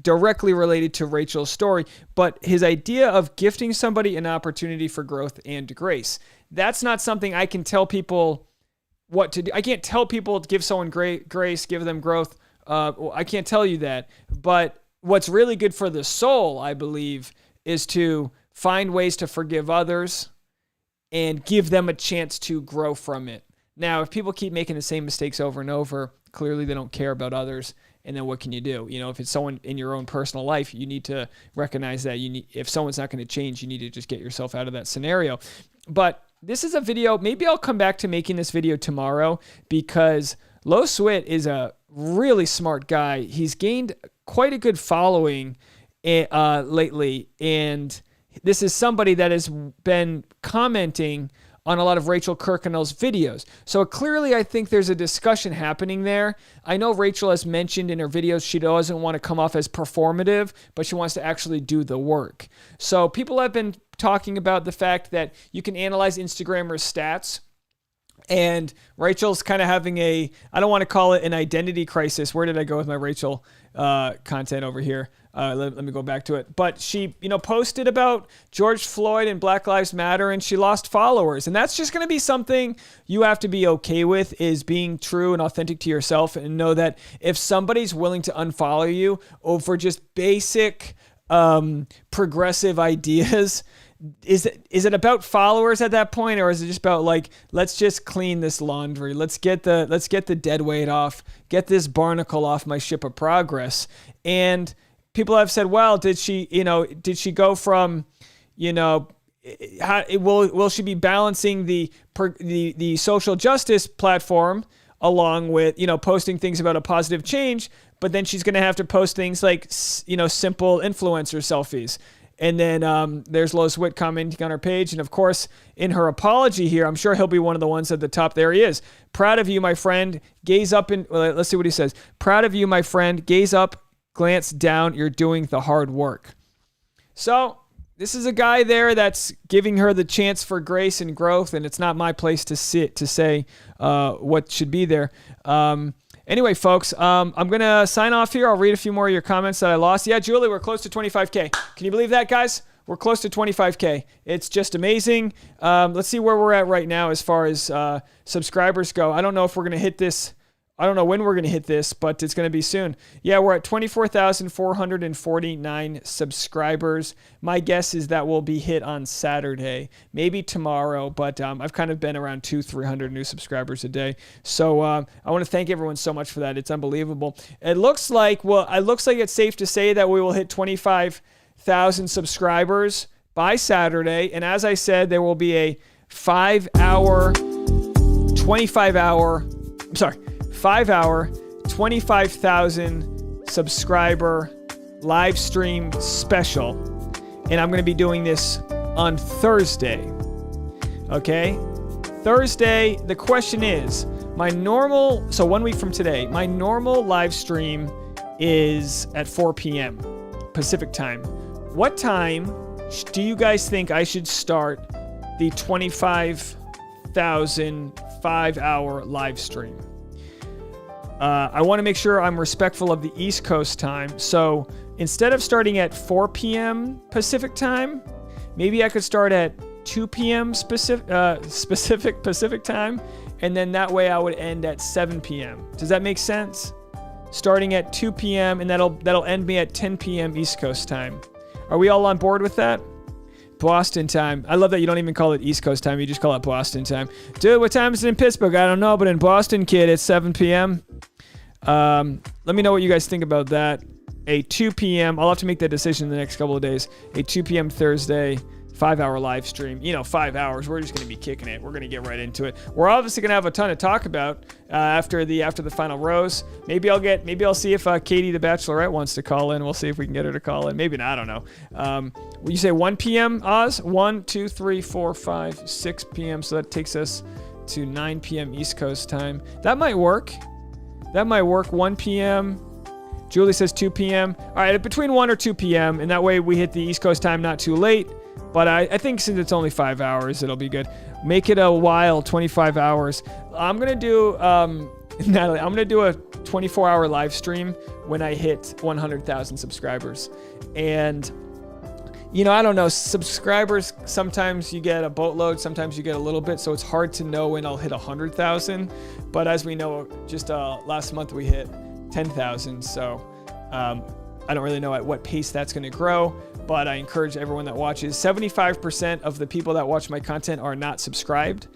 directly related to Rachel's story, but his idea of gifting somebody an opportunity for growth and grace. That's not something I can tell people what to do. I can't tell people to give someone grace, give them growth. I can't tell you that. But what's really good for the soul, I believe, is to find ways to forgive others and give them a chance to grow from it. Now, if people keep making the same mistakes over and over, clearly they don't care about others. And then what can you do? You know, if it's someone in your own personal life, you need to recognize that if someone's not going to change, you need to just get yourself out of that scenario. But this is a video, maybe I'll come back to making this video tomorrow because Lo Swit is a really smart guy. He's gained quite a good following lately, and this is somebody that has been commenting on a lot of Rachel Kirkconnell's videos. So clearly I think there's a discussion happening there. I know Rachel has mentioned in her videos she doesn't want to come off as performative, but she wants to actually do the work. So people have been talking about the fact that you can analyze Instagrammers' stats, and Rachel's kind of having I don't want to call it an identity crisis. Where did I go with my Rachel content over here? Let me go back to it. But she, posted about George Floyd and Black Lives Matter, and she lost followers. And that's just going to be something you have to be okay with, is being true and authentic to yourself, and know that if somebody's willing to unfollow you over just basic progressive ideas, is it about followers at that point, or is it just about like, let's just clean this laundry, let's get the dead weight off, get this barnacle off my ship of progress? And people have said, well, did she go from, will she be balancing the social justice platform along with, posting things about a positive change, but then she's going to have to post things like, simple influencer selfies. And then there's Lo Swit commenting on her page. And of course, in her apology here, I'm sure he'll be one of the ones at the top. There he is. Proud of you, my friend. Gaze up and let's see what he says. Proud of you, my friend. Gaze up, glance down. You're doing the hard work. So this is a guy there that's giving her the chance for grace and growth. And it's not my place to say what should be there. Anyway, folks, I'm going to sign off here. I'll read a few more of your comments that I lost. Yeah, Julie, we're close to 25K. Can you believe that, guys? We're close to 25K. It's just amazing. Let's see where we're at right now as far as subscribers go. I don't know if we're going to hit this I don't know when we're going to hit this, but it's going to be soon. Yeah, we're at 24,449 subscribers. My guess is that will be hit on Saturday, maybe tomorrow, but I've kind of been around 200-300 new subscribers a day. So I want to thank everyone so much for that. It's unbelievable. It looks like it's safe to say that we will hit 25,000 subscribers by Saturday. And as I said, there will be a 5-hour, 25,000 subscriber live stream special. And I'm going to be doing this on Thursday. Okay? Thursday, the question is, 1 week from today, my normal live stream is at 4 p.m. Pacific time. What time do you guys think I should start the 25,000 5-hour live stream? I want to make sure I'm respectful of the East Coast time. So instead of starting at 4 p.m. Pacific time, maybe I could start at 2 p.m. Pacific time, and then that way I would end at 7 p.m. Does that make sense? Starting at 2 p.m. and that'll end me at 10 p.m. East Coast time. Are we all on board with that? Boston time. I love that you don't even call it East Coast time. You just call it Boston time. Dude, what time is it in Pittsburgh? I don't know, but in Boston, kid, it's 7 p.m. Let me know what you guys think about that. A 2 p.m. I'll have to make that decision in the next couple of days. A 2 p.m. Thursday, 5-hour live stream. 5 hours. We're just going to be kicking it. We're going to get right into it. We're obviously going to have a ton to talk about after the final rose. Maybe I'll see if Katie the Bachelorette wants to call in. We'll see if we can get her to call in. Maybe not. I don't know. Will you say 1 p.m. Oz? 1, 2, 3, 4, 5, 6 p.m. So that takes us to 9 p.m. East Coast time. That might work. 1 p.m. Julie says 2 p.m. All right, between 1 or 2 p.m. And that way we hit the East Coast time not too late. But I think since it's only 5 hours, it'll be good. Make it a while, 25 hours. I'm going to do, Natalie, I'm going to do a 24-hour live stream when I hit 100,000 subscribers. And, I don't know, subscribers, sometimes you get a boatload, sometimes you get a little bit. So it's hard to know when I'll hit 100,000. But as we know, just last month we hit 10,000. So I don't really know at what pace that's going to grow. But I encourage everyone that watches. 75% of the people that watch my content are not subscribed.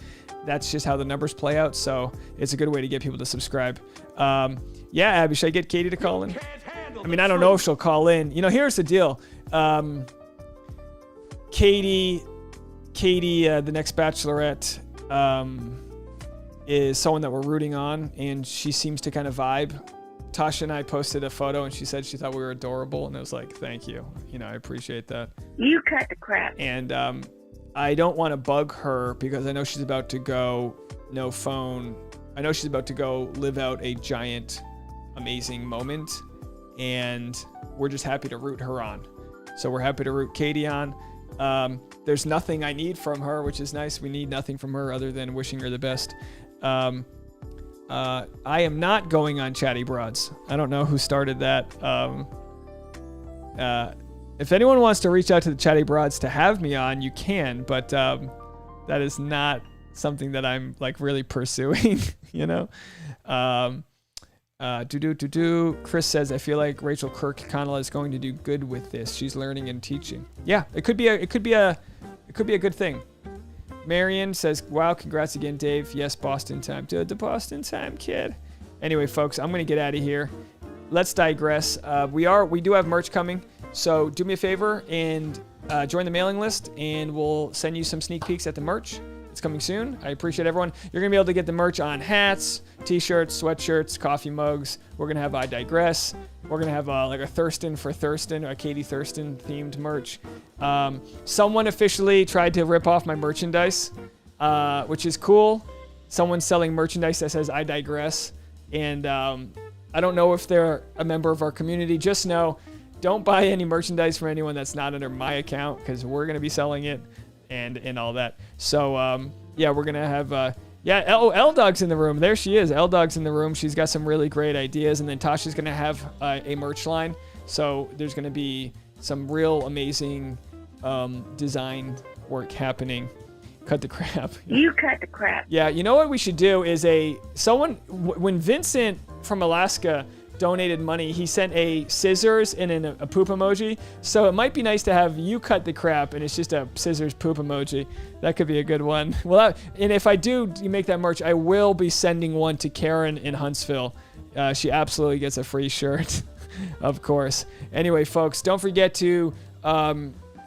That's just how the numbers play out. So it's a good way to get people to subscribe. Yeah, Abby, should I get Katie to call in? I mean, I don't know if she'll call in. Here's the deal. Katie, the next Bachelorette, is someone that we're rooting on, and she seems to kind of vibe. Tasha and I posted a photo, and she said she thought we were adorable, and I was like, thank you. I appreciate that. You cut the crap. And I don't want to bug her because I know she's about to go no phone. I know she's about to go live out a giant, amazing moment, and we're just happy to root her on. So we're happy to root Katie on. There's nothing I need from her, which is nice. We need nothing from her other than wishing her the best. I am not going on Chatty Broads. I don't know who started that. If anyone wants to reach out to the Chatty Broads to have me on, you can, but that is not something that I'm really pursuing, Chris says, I feel like Rachel Kirk-Connell is going to do good with this. She's learning and teaching. Yeah, it could be a good thing. Marion says, wow, congrats again, Dave. Yes, Boston time. Dude, the Boston time, kid. Anyway, folks, I'm going to get out of here. Let's digress. We do have merch coming, so do me a favor and join the mailing list, and we'll send you some sneak peeks at the merch. It's coming soon. I appreciate everyone. You're going to be able to get the merch on hats, t-shirts, sweatshirts, coffee mugs. We're going to have I Digress. We're going to have a Thurston for Thurston, a Katie Thurston themed merch. Someone officially tried to rip off my merchandise, which is cool. Someone's selling merchandise that says I Digress. And I don't know if they're a member of our community. Just know, don't buy any merchandise from anyone that's not under my account, because we're going to be selling it and all that. So, yeah, we're going to have... L-Dog's in the room. There she is. L-Dog's in the room. She's got some really great ideas. And then Tasha's going to have a merch line. So there's going to be some real amazing design work happening. Cut the crap. You cut the crap. Yeah, you know what we should do is when Vincent from Alaska donated money, he sent a scissors and a poop emoji. So it might be nice to have you cut the crap and it's just a scissors poop emoji. That could be a good one. Well, and if I do make that merch, I will be sending one to Karen in Huntsville. She absolutely gets a free shirt, of course. Anyway, folks, don't forget to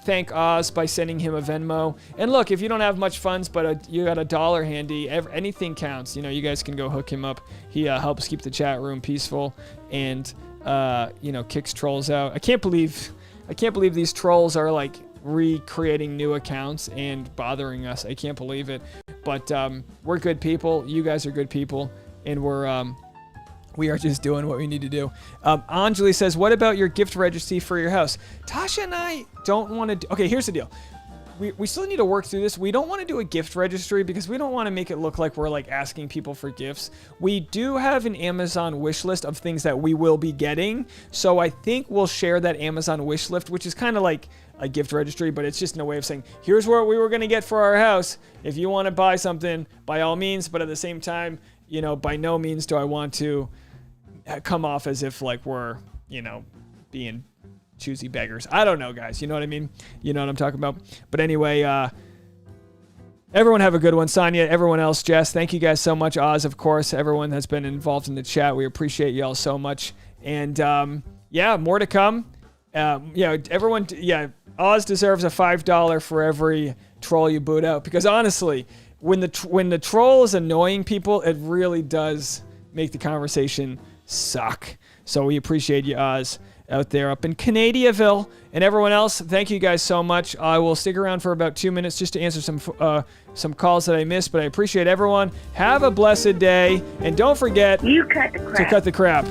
thank Oz by sending him a Venmo. And look, if you don't have much funds, but you got $1 handy, anything counts. You know, you guys can go hook him up. He helps keep the chat room peaceful and kicks trolls out. I can't believe these trolls are like recreating new accounts and bothering us. I can't believe it. But we're good people. You guys are good people, and we are just doing what we need to do. Anjali says, what about your gift registry for your house? Tasha and I don't want to do... Okay, here's the deal. We still need to work through this. We don't want to do a gift registry because we don't want to make it look like we're like asking people for gifts. We do have an Amazon wish list of things that we will be getting. So I think we'll share that Amazon wish list, which is kind of like a gift registry, but it's just in a way of saying, here's what we were going to get for our house. If you want to buy something, by all means. But at the same time, by no means do I want to come off as if like we're, being choosy beggars. I don't know, guys. You know what I mean? You know what I'm talking about? But anyway, everyone have a good one. Sonia, everyone else, Jess, thank you guys so much. Oz, of course, everyone that's been involved in the chat. We appreciate y'all so much. And more to come. Everyone, Oz deserves a $5 for every troll you boot out. Because honestly, when the troll is annoying people, it really does make the conversation suck. So we appreciate you, Oz, out there up in Canadiaville. And everyone else, thank you guys so much. I will stick around for about 2 minutes just to answer some calls that I missed, but I appreciate everyone. Have a blessed day, and don't forget to cut the crap.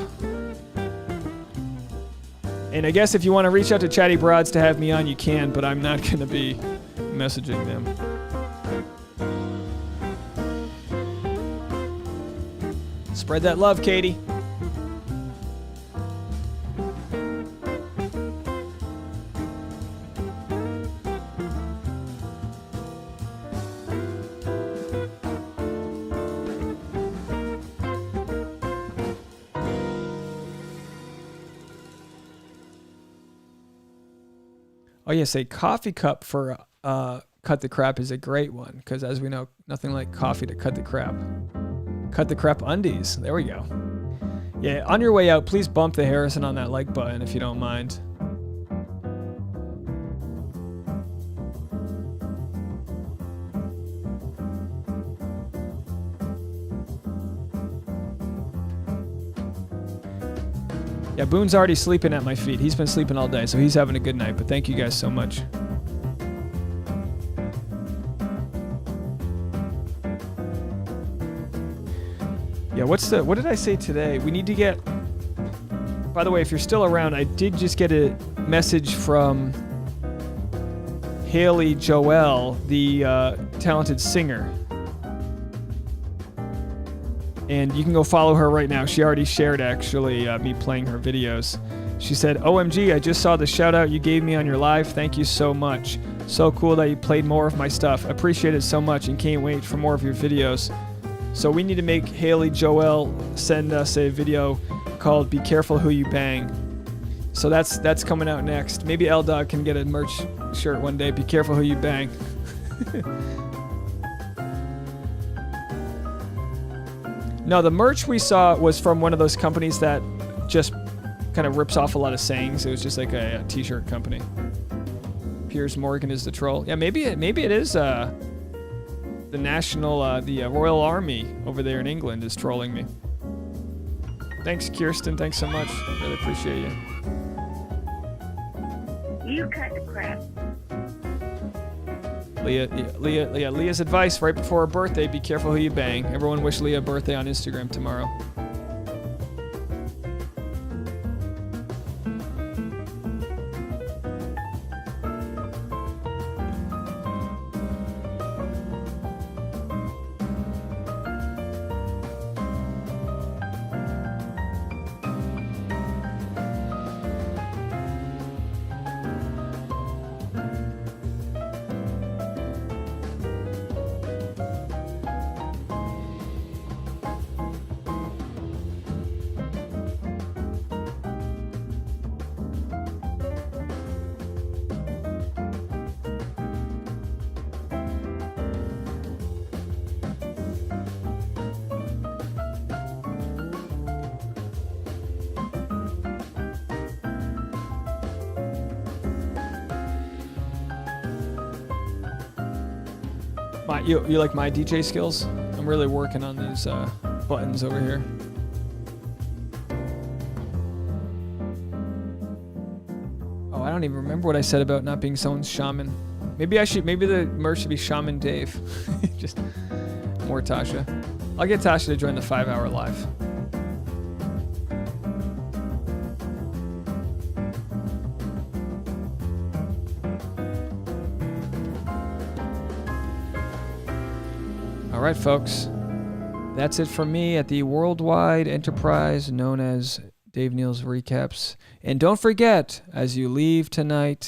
And I guess if you want to reach out to Chatty Broads to have me on, you can, but I'm not going to be messaging them. Spread that love, Katie. Oh yes, a coffee cup for cut the crap is a great one, because as we know, nothing like coffee to cut the crap. Cut the crap undies. There we go. Yeah, on your way out, please bump the Harrison on that like button if you don't mind. Yeah, Boone's already sleeping at my feet. He's been sleeping all day, so he's having a good night. But thank you guys so much. Yeah, what did I say today? We need to get... By the way, if you're still around, I did just get a message from Haley Joel, the talented singer. And you can go follow her right now. She already shared, actually, me playing her videos. She said, OMG, I just saw the shout out you gave me on your live. Thank you so much. So cool that you played more of my stuff. Appreciate it so much and can't wait for more of your videos. So we need to make Haley Joel send us a video called Be Careful Who You Bang. So that's coming out next. Maybe L-Dog can get a merch shirt one day. Be careful who you bang. No, the merch we saw was from one of those companies that just kind of rips off a lot of sayings. It was just like a t-shirt company. Piers Morgan is the troll. Yeah, maybe it is the national, the Royal Army over there in England is trolling me. Thanks, Kirsten. Thanks so much. Really appreciate you. You cut the crap. Leah's advice right before her birthday, be careful who you bang. Everyone wish Leah a birthday on Instagram tomorrow. You like my DJ skills? I'm really working on these buttons over here. Oh, I don't even remember what I said about not being someone's shaman. Maybe the merch should be Shaman Dave. Just more Tasha. I'll get Tasha to join the 5-hour live. All right, folks. That's it from me at the worldwide enterprise known as Dave Neal's Recaps. And don't forget, as you leave tonight,